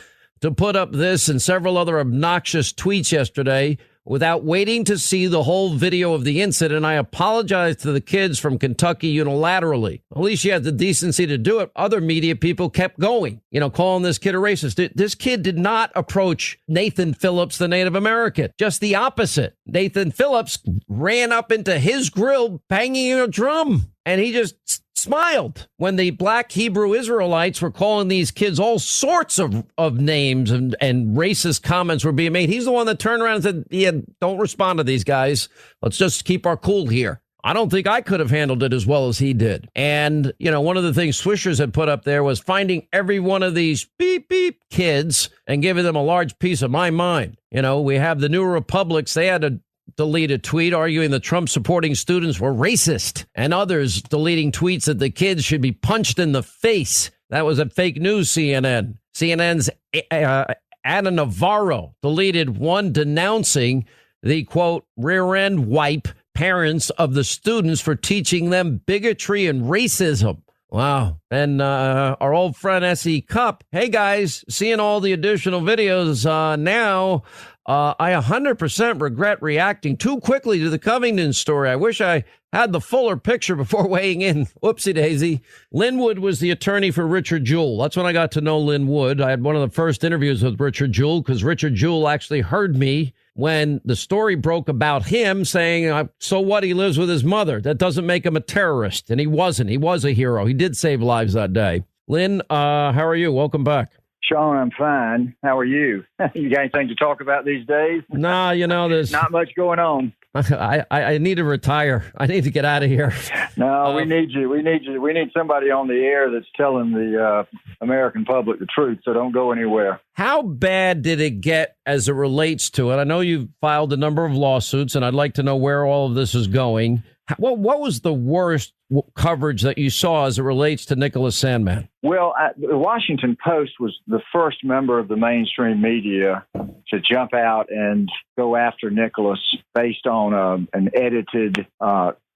to put up this and several other obnoxious tweets yesterday without waiting to see the whole video of the incident. I apologize to the kids from Kentucky unilaterally. At least she had the decency to do it. Other media people kept going, you know, calling this kid a racist. This kid did not approach Nathan Phillips, the Native American. Just the opposite. Nathan Phillips ran up into his grill banging a drum, and he just smiled when the black Hebrew Israelites were calling these kids all sorts of names and racist comments were being made. He's the one that turned around and said, yeah, don't respond to these guys. Let's just keep our cool here. I don't think I could have handled it as well as he did. And, you know, one of the things Swishers had put up there was finding every one of these beep, beep kids and giving them a large piece of my mind. You know, we have the New Republics. They had to delete a tweet arguing that Trump supporting students were racist, and others deleting tweets that the kids should be punched in the face. That was a fake news CNN. CNN's Ana Navarro deleted one denouncing the, quote, rear-end wipe parents of the students for teaching them bigotry and racism. Wow. And our old friend S.E. Cup, hey, guys, seeing all the additional videos now, I 100% regret reacting too quickly to the Covington story. I wish I had the fuller picture before weighing in. Whoopsie daisy. Lynn Wood was the attorney for Richard Jewell. That's when I got to know Lynn Wood. I had one of the first interviews with Richard Jewell because Richard Jewell actually heard me when the story broke about him saying, so what, he lives with his mother. That doesn't make him a terrorist. And he wasn't. He was a hero. He did save lives that day. Lynn, how are you? Welcome back. Sean, I'm fine. How are you? You got anything to talk about these days? Nah, there's not much going on. I need to retire. I need to get out of here. No, we need you. We need you. We need somebody on the air that's telling the American public the truth, so don't go anywhere. How bad did it get as it relates to it? I know you've filed a number of lawsuits, and I'd like to know where all of this is going. What was the worst coverage that you saw as it relates to Nicholas Sandmann? Well, the Washington Post was the first member of the mainstream media to jump out and go after Nicholas based on an edited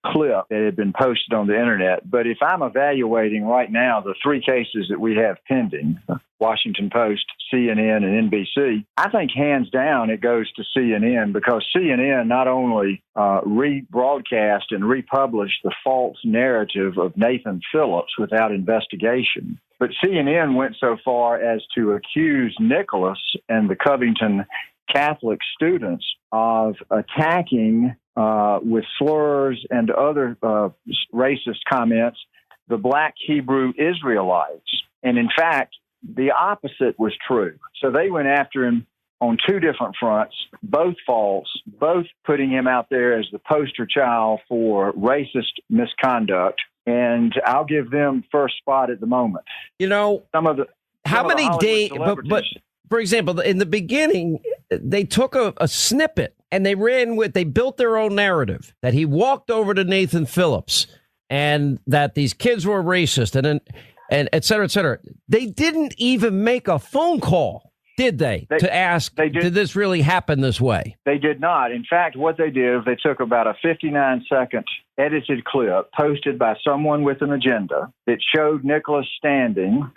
clip that had been posted on the internet. But if I'm evaluating right now the three cases that we have pending, Washington Post, CNN, and NBC, I think hands down it goes to CNN because CNN not only rebroadcast and republished the false narrative of Nathan Phillips without investigation, but CNN went so far as to accuse Nicholas and the Covington Catholic students of attacking with slurs and other racist comments the Black Hebrew Israelites. And in fact, the opposite was true. So they went after him on two different fronts, both false, both putting him out there as the poster child for racist misconduct. And I'll give them first spot at the moment. How many days? But for example, in the beginning, they took a snippet and they built their own narrative that he walked over to Nathan Phillips and that these kids were racist and et cetera, et cetera. They didn't even make a phone call, did they to ask, did this really happen this way? They did not. In fact, what they did is they took about a 59-second edited clip posted by someone with an agenda that showed Nicholas standing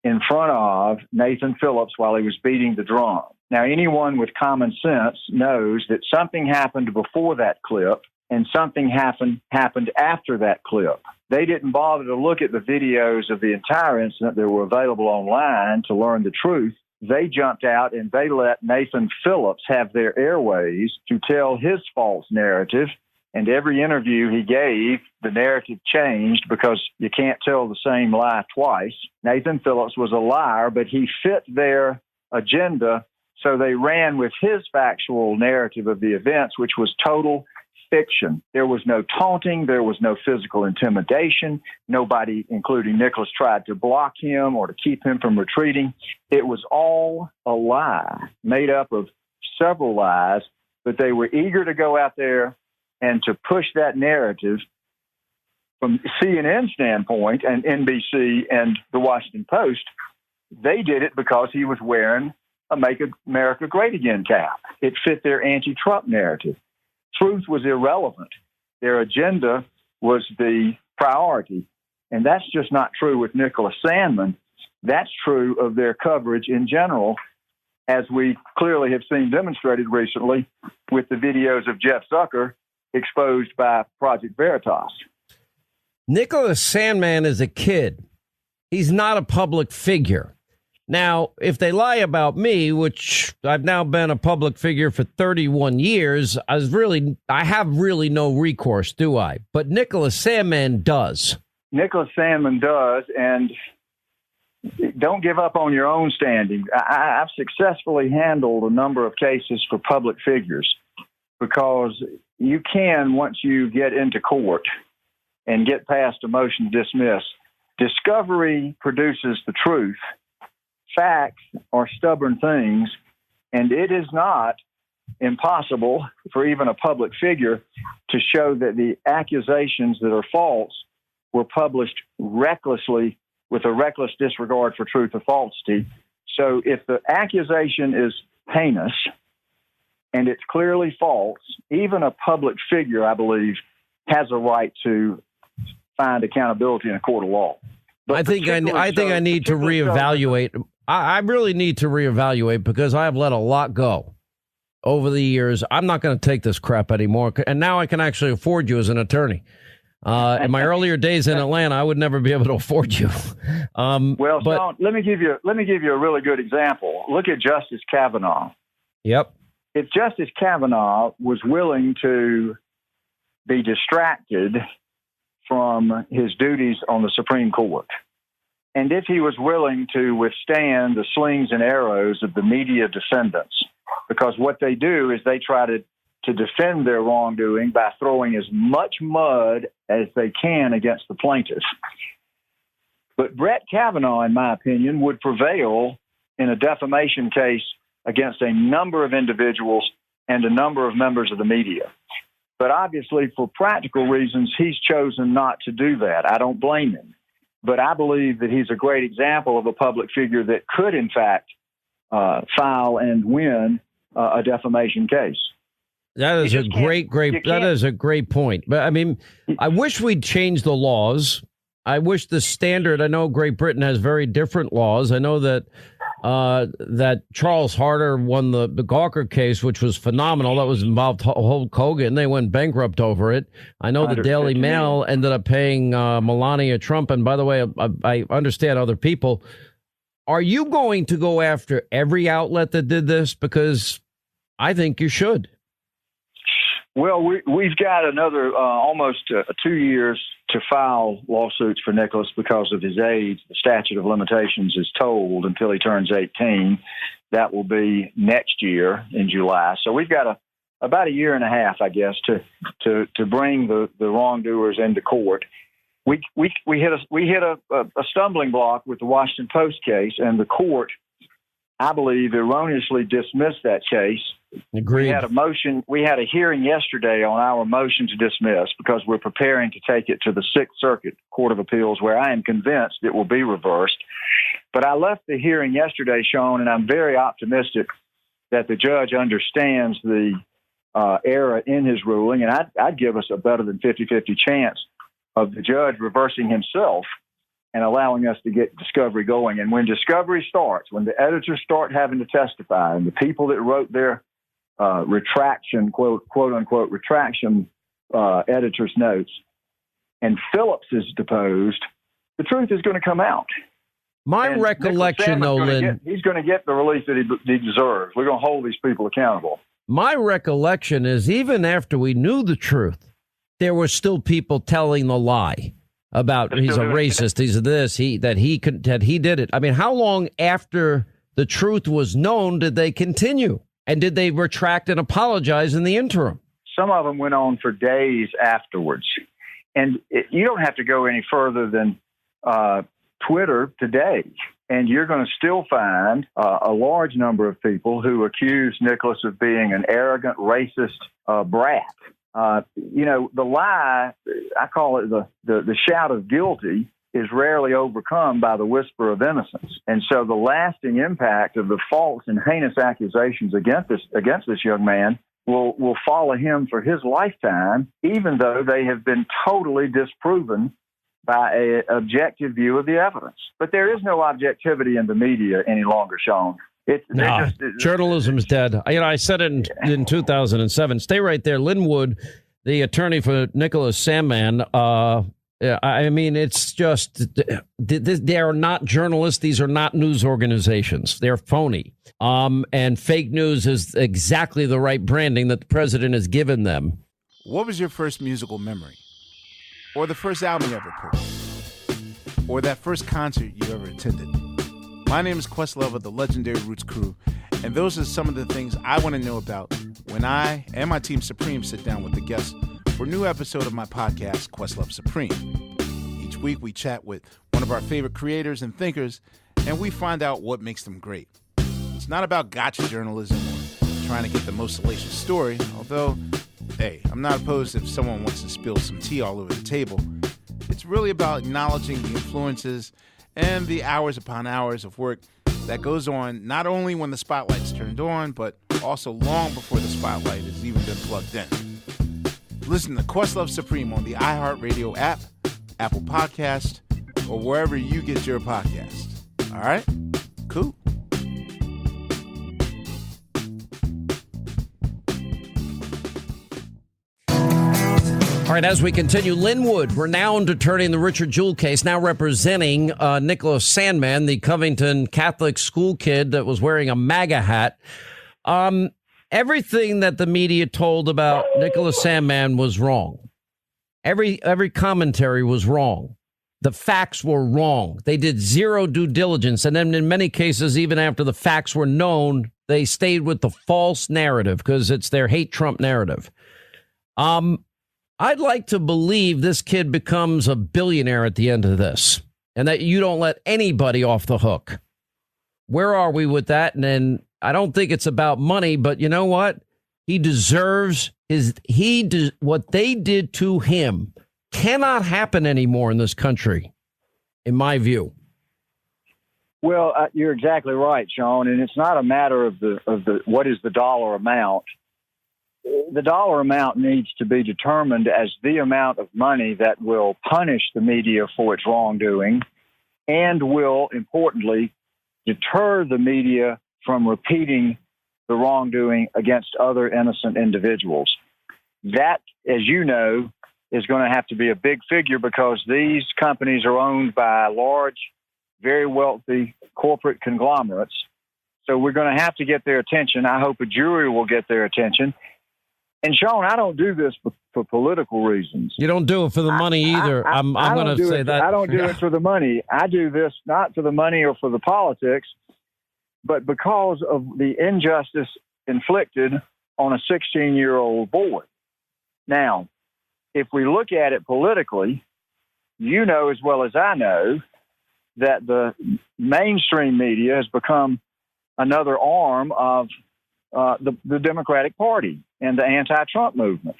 in front of Nathan Phillips while he was beating the drum. Now, anyone with common sense knows that something happened before that clip and something happened after that clip. They didn't bother to look at the videos of the entire incident that were available online to learn the truth. They jumped out and they let Nathan Phillips have their airways to tell his false narrative. And every interview he gave, the narrative changed because you can't tell the same lie twice. Nathan Phillips was a liar, but he fit their agenda, so they ran with his factual narrative of the events, which was total fiction. There was no taunting. There was no physical intimidation. Nobody, including Nicholas, tried to block him or to keep him from retreating. It was all a lie, made up of several lies, but they were eager to go out there and to push that narrative from CNN standpoint and NBC and the Washington Post. They did it because he was wearing a Make America Great Again cap. It fit their anti-Trump narrative. Truth was irrelevant. Their agenda was the priority. And that's just not true with Nicholas Sandmann. That's true of their coverage in general, as we clearly have seen demonstrated recently with the videos of Jeff Zucker exposed by Project Veritas. Nicholas Sandmann is a kid. He's not a public figure. Now, if they lie about me, which I've now been a public figure for 31 years, I have really no recourse, do I? But Nicholas Sandmann does. Nicholas Sandmann does, and don't give up on your own standing. I've successfully handled a number of cases for public figures because you can, once you get into court and get past a motion to dismiss, discovery produces the truth. Facts are stubborn things, and it is not impossible for even a public figure to show that the accusations that are false were published recklessly with a reckless disregard for truth or falsity. So if the accusation is heinous and it's clearly false, even a public figure, I believe, has a right to find accountability in a court of law. But I think I need to reevaluate. I really need to reevaluate because I have let a lot go over the years. I'm not going to take this crap anymore. And now I can actually afford you as an attorney. In my earlier days in Atlanta, I would never be able to afford you. Sean, let me give you a really good example. Look at Justice Kavanaugh. Yep. If Justice Kavanaugh was willing to be distracted from his duties on the Supreme Court, and if he was willing to withstand the slings and arrows of the media defendants, because what they do is they try to defend their wrongdoing by throwing as much mud as they can against the plaintiff. But Brett Kavanaugh, in my opinion, would prevail in a defamation case against a number of individuals and a number of members of the media. But obviously, for practical reasons, he's chosen not to do that. I don't blame him. But I believe that he's a great example of a public figure that could, in fact, file and win a defamation case. That is a great point. But I mean, I wish we'd change the laws. I wish the standard. I know Great Britain has very different laws. I know that Charles Harder won the Gawker case, which was phenomenal. That was involved Hulk Hogan. They went bankrupt over it. I know the Daily Mail ended up paying Melania Trump. And by the way, I understand other people. Are you going to go after every outlet that did this? Because I think you should. Well, we've got another almost 2 years to file lawsuits for Nicholas because of his age. The statute of limitations is told until he turns 18. That will be next year in July. So we've got about a year and a half, I guess, to bring the wrongdoers into court. We hit a stumbling block with the Washington Post case, and the court, I believe, erroneously dismissed that case. Agreed. We had a hearing yesterday on our motion to dismiss because we're preparing to take it to the Sixth Circuit Court of Appeals, where I am convinced it will be reversed. But I left the hearing yesterday, Sean, and I'm very optimistic that the judge understands the error in his ruling, and I'd give us a better than 50-50 chance of the judge reversing himself and allowing us to get discovery going. And when discovery starts, when the editors start having to testify, and the people that wrote their retraction, quote unquote, retraction editor's notes, and Phillips is deposed, the truth is going to come out. My recollection, though, Lynn, he's going to get the relief that he deserves. We're going to hold these people accountable. My recollection is even after we knew the truth, there were still people telling the lie about he's a racist, he's this, that he did it. I mean, how long after the truth was known did they continue? And did they retract and apologize in the interim? Some of them went on for days afterwards. And you don't have to go any further than Twitter today, and you're going to still find a large number of people who accuse Nicholas of being an arrogant, racist brat. The lie, I call it the shout of guilty, is rarely overcome by the whisper of innocence. And so the lasting impact of the false and heinous accusations against this young man will follow him for his lifetime, even though they have been totally disproven by an objective view of the evidence. But there is no objectivity in the media any longer, Sean. Journalism's dead. I said it in 2007. Stay right there. Lynn Wood, the attorney for Nicholas Sandman. I mean, it's just they are not journalists. These are not news organizations. They're phony. And fake news is exactly the right branding that the president has given them. What was your first musical memory? Or the first album you ever purchased? Or that first concert you ever attended? My name is Questlove of the legendary Roots Crew, and those are some of the things I want to know about when I and my team Supreme sit down with the guests for a new episode of my podcast, Questlove Supreme. Each week we chat with one of our favorite creators and thinkers, and we find out what makes them great. It's not about gotcha journalism or trying to get the most salacious story, although, hey, I'm not opposed if someone wants to spill some tea all over the table. It's really about acknowledging the influences and the hours upon hours of work that goes on not only when the spotlight's turned on, but also long before the spotlight has even been plugged in. Listen to Questlove Supreme on the iHeartRadio app, Apple Podcast, or wherever you get your podcast. All right? Cool. All right, as we continue, Linwood, renowned attorney in the Richard Jewell case, now representing Nicholas Sandmann, the Covington Catholic school kid that was wearing a MAGA hat. Everything that the media told about Nicholas Sandmann was wrong. Every commentary was wrong. The facts were wrong. They did zero due diligence. And then in many cases, even after the facts were known, they stayed with the false narrative because it's their hate Trump narrative. I'd like to believe this kid becomes a billionaire at the end of this and that you don't let anybody off the hook. Where are we with that? And then I don't think it's about money, but you know what? He deserves what they did to him cannot happen anymore in this country, in my view. Well, you're exactly right, Sean. And it's not a matter of the what is the dollar amount. The dollar amount needs to be determined as the amount of money that will punish the media for its wrongdoing and will, importantly, deter the media from repeating the wrongdoing against other innocent individuals. That, as you know, is going to have to be a big figure because these companies are owned by large, very wealthy corporate conglomerates. So we're going to have to get their attention. I hope a jury will get their attention. And Sean, I don't do this for political reasons. You don't do it for the money either. I'm going to say that. I don't do it for the money. I do this not for the money or for the politics, but because of the injustice inflicted on a 16-year-old boy. Now, if we look at it politically, you know as well as I know that the mainstream media has become another arm of the Democratic Party and the anti-Trump movement.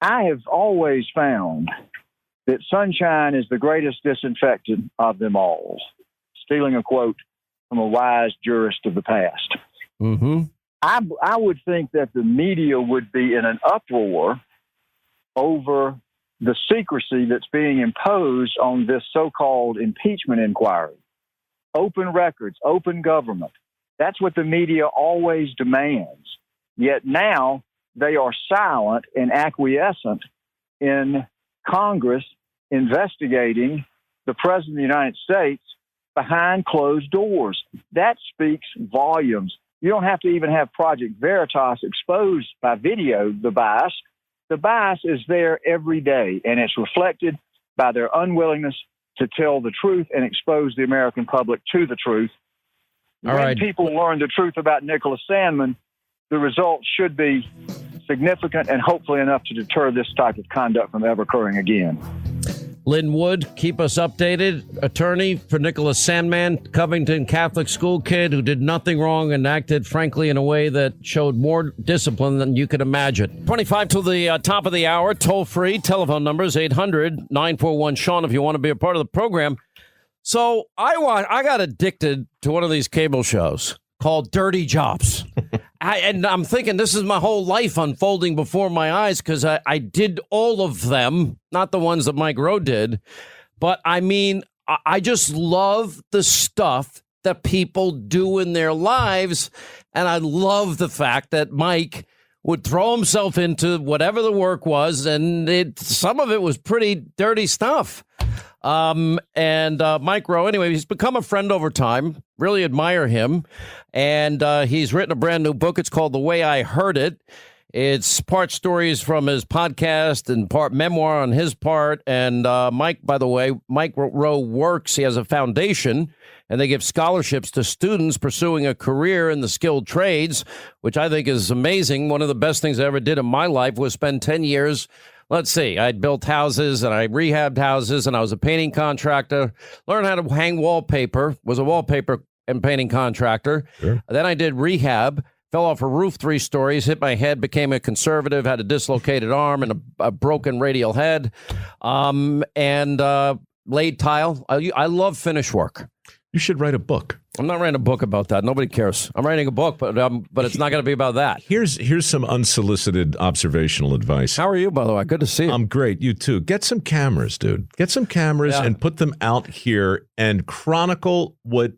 I have always found that sunshine is the greatest disinfectant of them all, stealing a quote from a wise jurist of the past. Mm-hmm. I would think that the media would be in an uproar over the secrecy that's being imposed on this so-called impeachment inquiry. Open records, open government. That's what the media always demands. Yet now they are silent and acquiescent in Congress investigating the President of the United States behind closed doors. That speaks volumes. You don't have to even have Project Veritas exposed by video, the bias. The bias is there every day, and it's reflected by their unwillingness to tell the truth and expose the American public to the truth. When people learn the truth about Nicholas Sandmann, the results should be significant and hopefully enough to deter this type of conduct from ever occurring again. Lynn Wood, keep us updated. Attorney for Nicholas Sandmann, Covington Catholic school kid who did nothing wrong and acted, frankly, in a way that showed more discipline than you could imagine. 25 to the top of the hour, toll-free. Telephone numbers 800-941-SEAN if you want to be a part of the program. So I got addicted to one of these cable shows called Dirty Jobs. And I'm thinking this is my whole life unfolding before my eyes because I did all of them, not the ones that Mike Rowe did. But I mean, I just love the stuff that people do in their lives. And I love the fact that Mike would throw himself into whatever the work was. And some of it was pretty dirty stuff. Mike Rowe, anyway, he's become a friend over time. Really admire him. And he's written a brand new book. It's called The Way I Heard It. It's part stories from his podcast and part memoir on his part. And Mike, by the way, Mike Rowe works. He has a foundation, and they give scholarships to students pursuing a career in the skilled trades, which I think is amazing. One of the best things I ever did in my life was spend 10 years. Let's see, I built houses and I rehabbed houses and I was a painting contractor, learned how to hang wallpaper, was a wallpaper and painting contractor. Sure. Then I did rehab, fell off a roof 3 stories, hit my head, became a conservative, had a dislocated arm and a broken radial head. laid tile. I love finish work. You should write a book. I'm not writing a book about that. Nobody cares. I'm writing a book, but it's not going to be about that. Here's some unsolicited observational advice. How are you, by the way? Good to see you. I'm great. You too. Get some cameras, dude. Get some cameras and put them out here and chronicle what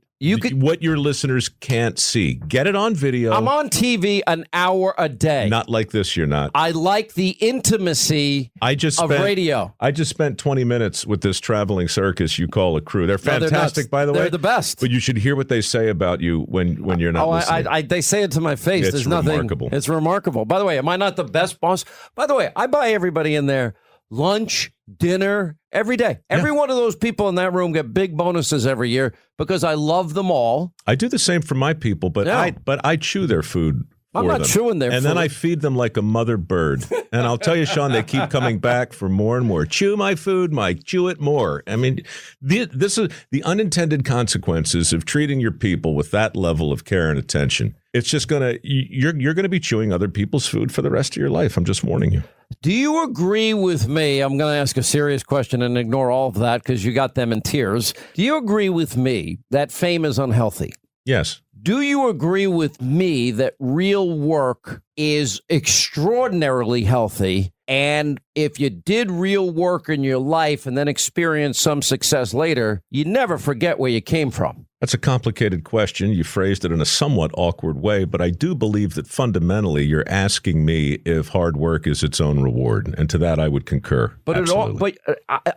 your listeners can't see. Get it on video. I'm on TV an hour a day. Not like this, you're not. I like the intimacy of radio. I just spent 20 minutes with this traveling circus you call a crew. They're fantastic, by the way. They're the best. But you should hear what they say about you when you're not listening. They say it to my face. It's remarkable. It's remarkable. By the way, am I not the best boss? By the way, I buy everybody in there lunch, dinner, every day. Every one of those people in that room get big bonuses every year because I love them all. I do the same for my people, but I chew their food. I'm not chewing their food. And then I feed them like a mother bird. And I'll tell you, Sean, they keep coming back for more and more. Chew my food, Mike. Chew it more. I mean, this is the unintended consequences of treating your people with that level of care and attention. It's just you're going to be chewing other people's food for the rest of your life. I'm just warning you. Do you agree with me? I'm going to ask a serious question and ignore all of that because you got them in tears. Do you agree with me that fame is unhealthy? Yes. Do you agree with me that real work is extraordinarily healthy? And if you did real work in your life and then experience some success later, you never forget where you came from? That's a complicated question. You phrased it in a somewhat awkward way, but I do believe that fundamentally you're asking me if hard work is its own reward. And to that, I would concur. But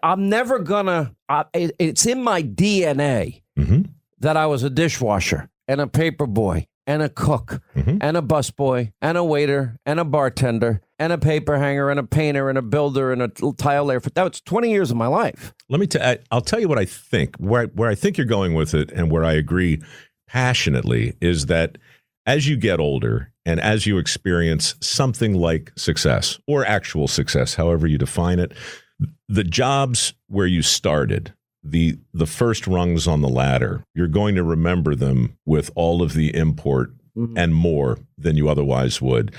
I'm never gonna, it's in my DNA that I was a dishwasher and a paper boy and a cook and a busboy and a waiter and a bartender and a paper hanger and a painter and a builder and a tile layer. That was 20 years of my life. I'll tell you what I think, where I think you're going with it and where I agree passionately is that as you get older and as you experience something like success or actual success, however you define it, the jobs where you started, the first rungs on the ladder, you're going to remember them with all of the import and more than you otherwise would.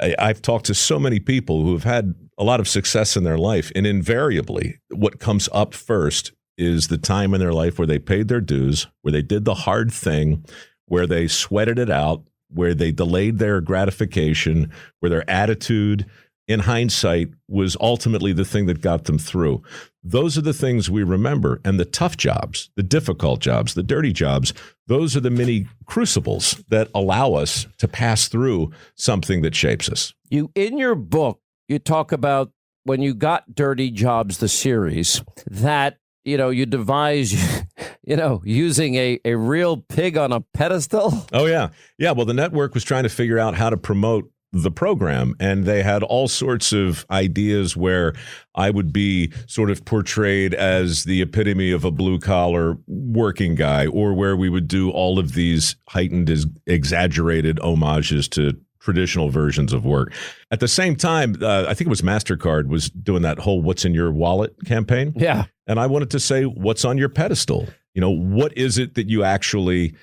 I've talked to so many people who have had a lot of success in their life, and invariably what comes up first is the time in their life where they paid their dues, where they did the hard thing, where they sweated it out, where they delayed their gratification, where their attitude in hindsight was ultimately the thing that got them through. Those are the things we remember. And the tough jobs, the difficult jobs, the dirty jobs, those are the mini crucibles that allow us to pass through something that shapes us. In your book, you talk about when you got Dirty Jobs, the series, that, you devised, using a real pig on a pedestal. Oh, yeah. Yeah. Well, the network was trying to figure out how to promote the program, and they had all sorts of ideas where I would be sort of portrayed as the epitome of a blue-collar working guy, or where we would do all of these heightened, exaggerated homages to traditional versions of work. At the same time, I think it was MasterCard was doing that whole "What's in Your Wallet" campaign. Yeah. And I wanted to say, what's on your pedestal? What is it that you actually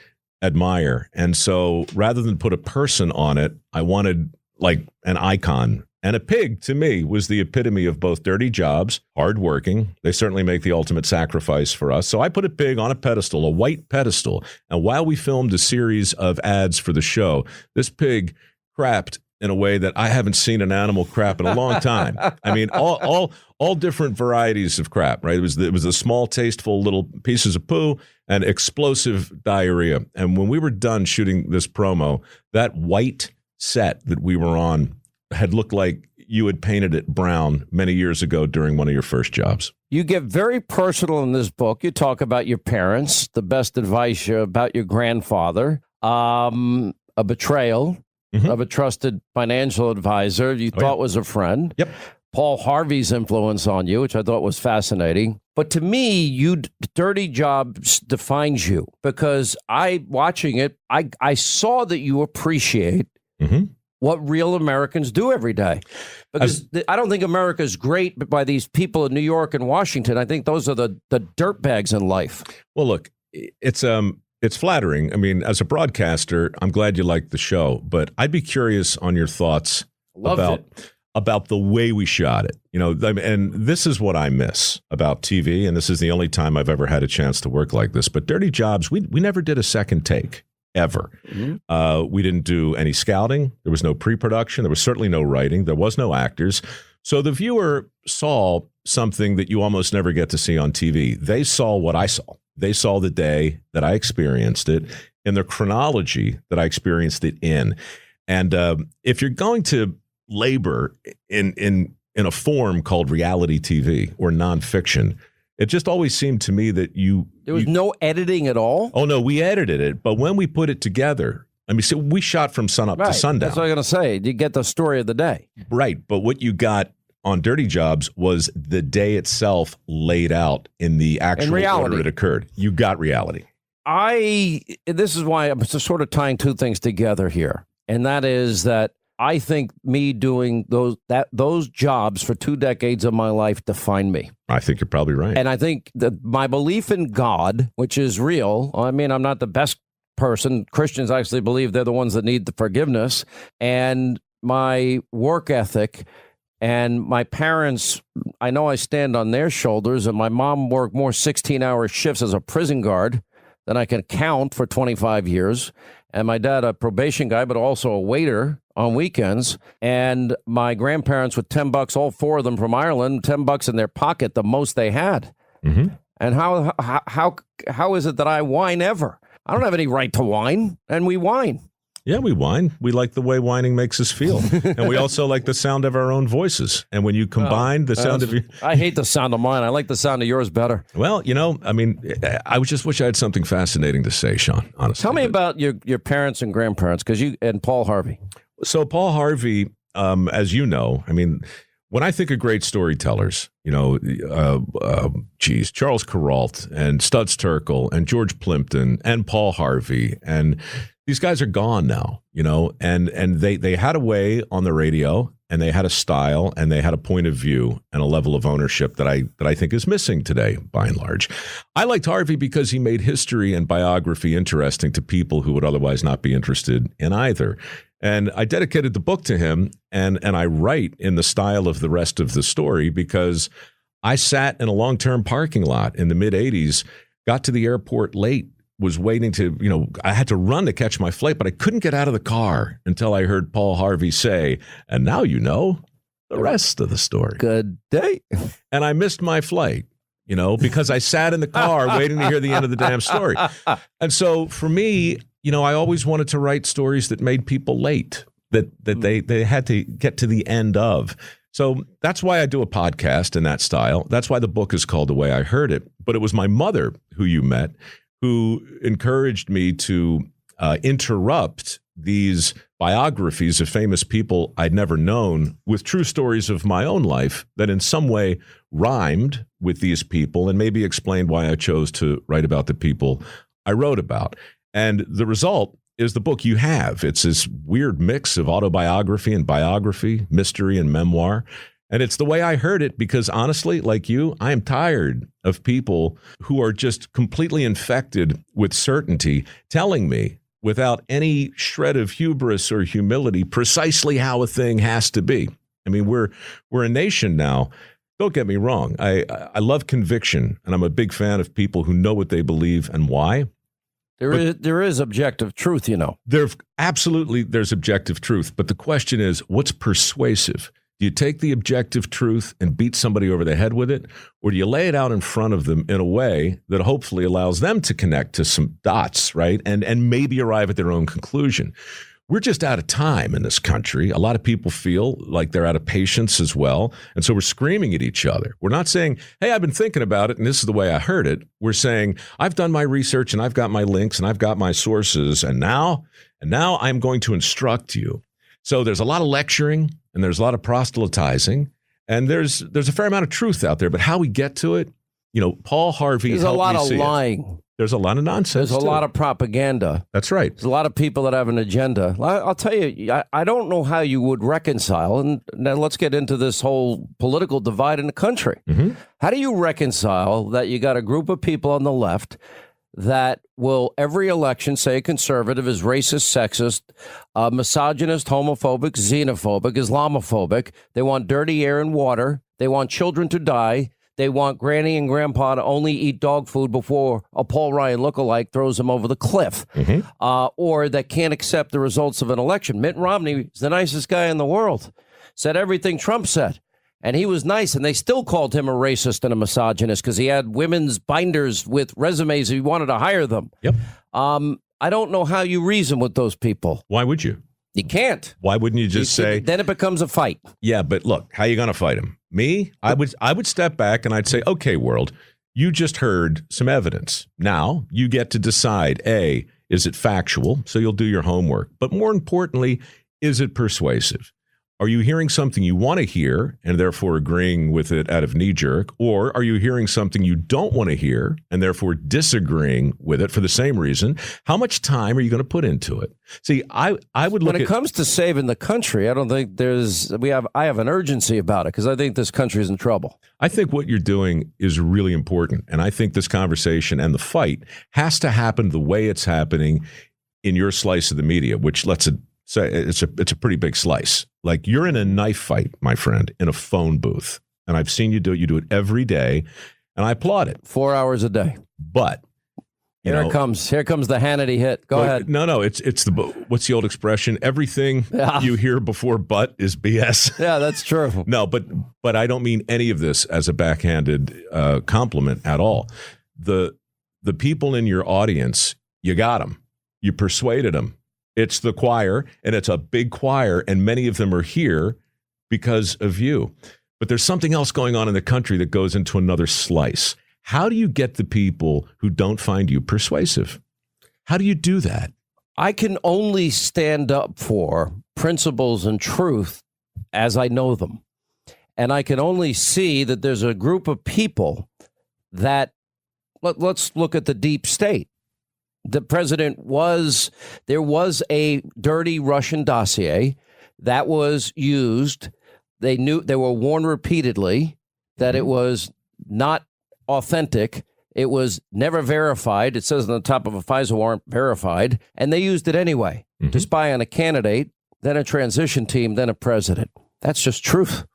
admire? And so rather than put a person on it, I wanted like an icon. And a pig, to me, was the epitome of both dirty jobs, hardworking. They certainly make the ultimate sacrifice for us. So I put a pig on a pedestal, a white pedestal. And while we filmed a series of ads for the show, this pig crapped in a way that I haven't seen an animal crap in a long time. I mean, all different varieties of crap, right? It was the small, tasteful little pieces of poo and explosive diarrhea. And when we were done shooting this promo, that white set that we were on had looked like you had painted it brown many years ago during one of your first jobs. You get very personal in this book. You talk about your parents, the best advice about your grandfather, a betrayal of a trusted financial advisor you thought was a friend. Yep. Paul Harvey's influence on you, which I thought was fascinating. But to me, Dirty Jobs defines you because watching it, I saw that you appreciate what real Americans do every day. Because I don't think America's great by these people in New York and Washington. I think those are the dirtbags in life. Well, look, it's flattering. I mean, as a broadcaster, I'm glad you liked the show, but I'd be curious on your thoughts about the way we shot it. And this is what I miss about TV, and this is the only time I've ever had a chance to work like this. But Dirty Jobs, we never did a second take, ever. Mm-hmm. We didn't do any scouting. There was no pre-production. There was certainly no writing. There was no actors. So the viewer saw something that you almost never get to see on TV. They saw what I saw. They saw the day that I experienced it in the chronology that I experienced it in. And if you're going to labor in a form called reality TV or nonfiction, it just always seemed to me that there was no editing at all. Oh no, we edited it, but when we put it together, I mean, so we shot from sunup to sundown. That's what I'm going to say. You get the story of the day, right? But what you got on Dirty Jobs was the day itself laid out in the actual order it occurred. You got reality. This is why I'm sort of tying two things together here, and that is that I think me doing those jobs for 2 decades of my life defined me. I think you're probably right. And I think that my belief in God, which is real, I mean, I'm not the best person. Christians actually believe they're the ones that need the forgiveness. And my work ethic and my parents, I know I stand on their shoulders, and my mom worked more 16-hour shifts as a prison guard than I can count for 25 years. And my dad, a probation guy, but also a waiter on weekends. And my grandparents with $10, all 4 of them from Ireland, $10 in their pocket, the most they had. Mm-hmm. And how is it that I whine ever? I don't have any right to whine, and we whine. Yeah, we whine. We like the way whining makes us feel. And we also like the sound of our own voices. And when you combine the sound of your... I hate the sound of mine. I like the sound of yours better. Well, I mean, I just wish I had something fascinating to say, Sean, honestly. Tell me about your parents and grandparents, and Paul Harvey. So Paul Harvey, as you know, I mean, when I think of great storytellers, Charles Kuralt and Studs Terkel and George Plimpton and Paul Harvey, and these guys are gone now, and they had a way on the radio, and they had a style, and they had a point of view and a level of ownership that I think is missing today, by and large. I liked Harvey because he made history and biography interesting to people who would otherwise not be interested in either. And I dedicated the book to him, and I write in the style of the rest of the story because I sat in a long-term parking lot in the mid-'80s, got to the airport late, was waiting to, I had to run to catch my flight, but I couldn't get out of the car until I heard Paul Harvey say, and now you know the rest of the story. Good day. And I missed my flight, because I sat in the car waiting to hear the end of the damn story. And so for me, I always wanted to write stories that made people late, that they had to get to the end of. So that's why I do a podcast in that style. That's why the book is called The Way I Heard It. But it was my mother, who you met, who encouraged me to interrupt these biographies of famous people I'd never known with true stories of my own life that in some way rhymed with these people and maybe explained why I chose to write about the people I wrote about. And the result is the book you have. It's this weird mix of autobiography and biography, mystery and memoir. And it's the way I heard it because honestly, like you, I am tired of people who are just completely infected with certainty telling me without any shred of hubris or humility precisely how a thing has to be. I mean, we're a nation now. Don't get me wrong. I love conviction, and I'm a big fan of people who know what they believe and why. There is objective truth, There's objective truth, but the question is, what's persuasive? Do you take the objective truth and beat somebody over the head with it, or do you lay it out in front of them in a way that hopefully allows them to connect to some dots, right, and maybe arrive at their own conclusion? We're just out of time in this country. A lot of people feel like they're out of patience as well, and so we're screaming at each other. We're not saying, hey, I've been thinking about it, and this is the way I heard it. We're saying, I've done my research, and I've got my links, and I've got my sources, and now I'm going to instruct you. So there's a lot of lecturing, and there's a lot of proselytizing, and there's a fair amount of truth out there. But how we get to it, Paul Harvey. There's a lot of lying. There's a lot of nonsense. There's a lot of propaganda. That's right. There's a lot of people that have an agenda. I'll tell you, I don't know how you would reconcile, and now let's get into this whole political divide in the country. Mm-hmm. How do you reconcile that you got a group of people on the left that will every election say a conservative is racist, sexist, misogynist, homophobic, xenophobic, Islamophobic. They want dirty air and water. They want children to die. They want Granny and Grandpa to only eat dog food before a Paul Ryan lookalike throws them over the cliff, or that can't accept the results of an election. Mitt Romney is the nicest guy in the world, said everything Trump said, and he was nice, and they still called him a racist and a misogynist because he had women's binders with resumes. He wanted to hire them. Yep. I don't know how you reason with those people. Why would you? You can't. Why wouldn't you just say? Then it becomes a fight. Yeah, but look, how are you going to fight him? Me? I would step back and I'd say, okay, world, you just heard some evidence. Now you get to decide, A, is it factual? So you'll do your homework. But more importantly, is it persuasive? Are you hearing something you want to hear and therefore agreeing with it out of knee jerk? Or are you hearing something you don't want to hear and therefore disagreeing with it for the same reason? How much time are you going to put into it? See, I would look when it comes to saving the country, I don't think I have an urgency about it because I think this country is in trouble. I think what you're doing is really important. And I think this conversation and the fight has to happen the way it's happening in your slice of the media, which let's say it's a pretty big slice. Like you're in a knife fight, my friend, in a phone booth. And I've seen you do it. You do it every day. And I applaud it. 4 hours a day. But Here it comes the Hannity hit. Go ahead. No, it's what's the old expression? Everything you hear before but is BS. Yeah, that's true. No, but I don't mean any of this as a backhanded compliment at all. The people in your audience, you got them. You persuaded them. It's the choir, and it's a big choir, and many of them are here because of you. But there's something else going on in the country that goes into another slice. How do you get the people who don't find you persuasive? How do you do that? I can only stand up for principles and truth as I know them. And I can only see that there's a group of people that, let's look at the deep state. The president there was a dirty Russian dossier that was used. They were warned repeatedly that it was not authentic. It was never verified. It says on the top of a FISA warrant, verified. And they used it anyway to spy on a candidate, then a transition team, then a president. That's just truth.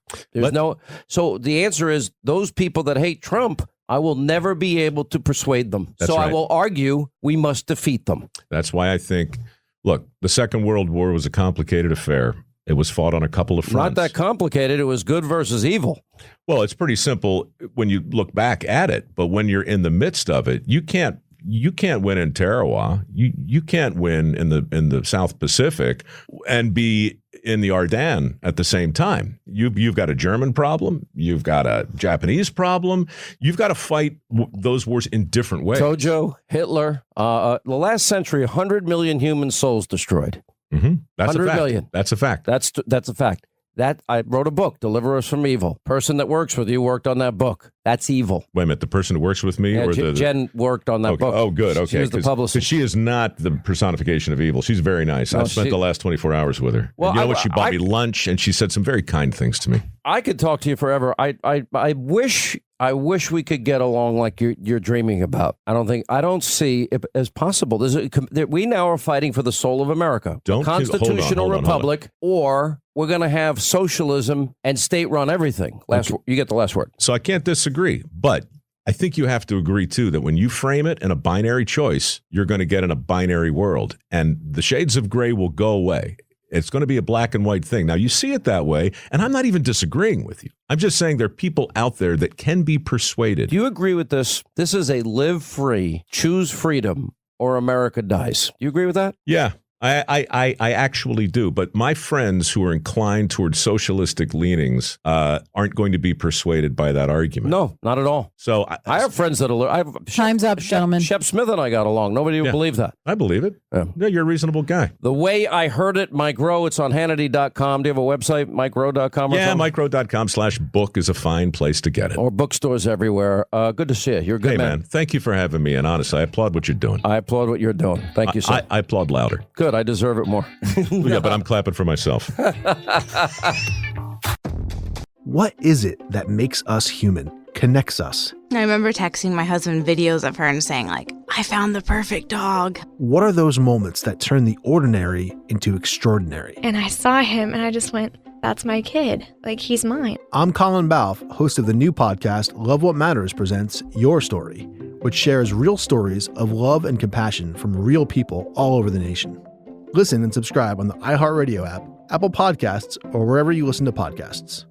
So the answer is those people that hate Trump, I will never be able to persuade them. That's right. I will argue we must defeat them. That's why I think, look, the Second World War was a complicated affair. It was fought on a couple of fronts. Not that complicated. It was good versus evil. Well, it's pretty simple when you look back at it. But when you're in the midst of it, you can't win in Tarawa. You can't win in the South Pacific and be in the Ardennes at the same time. You've got a German problem. You've got a Japanese problem. You've got to fight those wars in different ways. Tojo, Hitler, the last century, 100 million human souls destroyed. Mm-hmm. That's 100 a fact. million. That's a fact. That's a fact. That I wrote a book, Deliver Us from Evil. Person that works with you worked on that book. That's evil. Wait a minute. The person who works with me? Yeah, or Jen worked on that book. Oh, good. Okay. She was the publicist. Because she is not the personification of evil. She's very nice. No, I spent the last 24 hours with her. Well, and you know what? She bought me lunch, and she said some very kind things to me. I could talk to you forever. I wish we could get along like you're dreaming about. I don't see it as possible. We now are fighting for the soul of America. Constitutional republic, or we're going to have socialism and state-run everything. You get the last word. So I can't disagree, but I think you have to agree, too, that when you frame it in a binary choice, you're going to get in a binary world, and the shades of gray will go away. It's going to be a black and white thing. Now, you see it that way, and I'm not even disagreeing with you. I'm just saying there are people out there that can be persuaded. Do you agree with this? This is a live free, choose freedom, or America dies. Do you agree with that? Yeah. I actually do. But my friends who are inclined towards socialistic leanings aren't going to be persuaded by that argument. No, not at all. So I have friends that are. Time's up, gentlemen. Shep Smith and I got along. Nobody would believe that. I believe it. Yeah, you're a reasonable guy. The way I heard it, Mike Rowe, it's on Hannity.com. Do you have a website, MikeRowe.com? Yeah, MikeRowe.com/book is a fine place to get it. Or bookstores everywhere. Good to see you. You're a good man. Thank you for having me. And honestly, I applaud what you're doing. I applaud what you're doing. Thank you, sir. I applaud louder. Good. I deserve it more. Yeah, but I'm clapping for myself. What is it that makes us human, connects us? I remember texting my husband videos of her and saying, like, I found the perfect dog. What are those moments that turn the ordinary into extraordinary? And I saw him and I just went, that's my kid. Like, he's mine. I'm Colin Balfe, host of the new podcast, Love What Matters presents Your Story, which shares real stories of love and compassion from real people all over the nation. Listen and subscribe on the iHeartRadio app, Apple Podcasts, or wherever you listen to podcasts.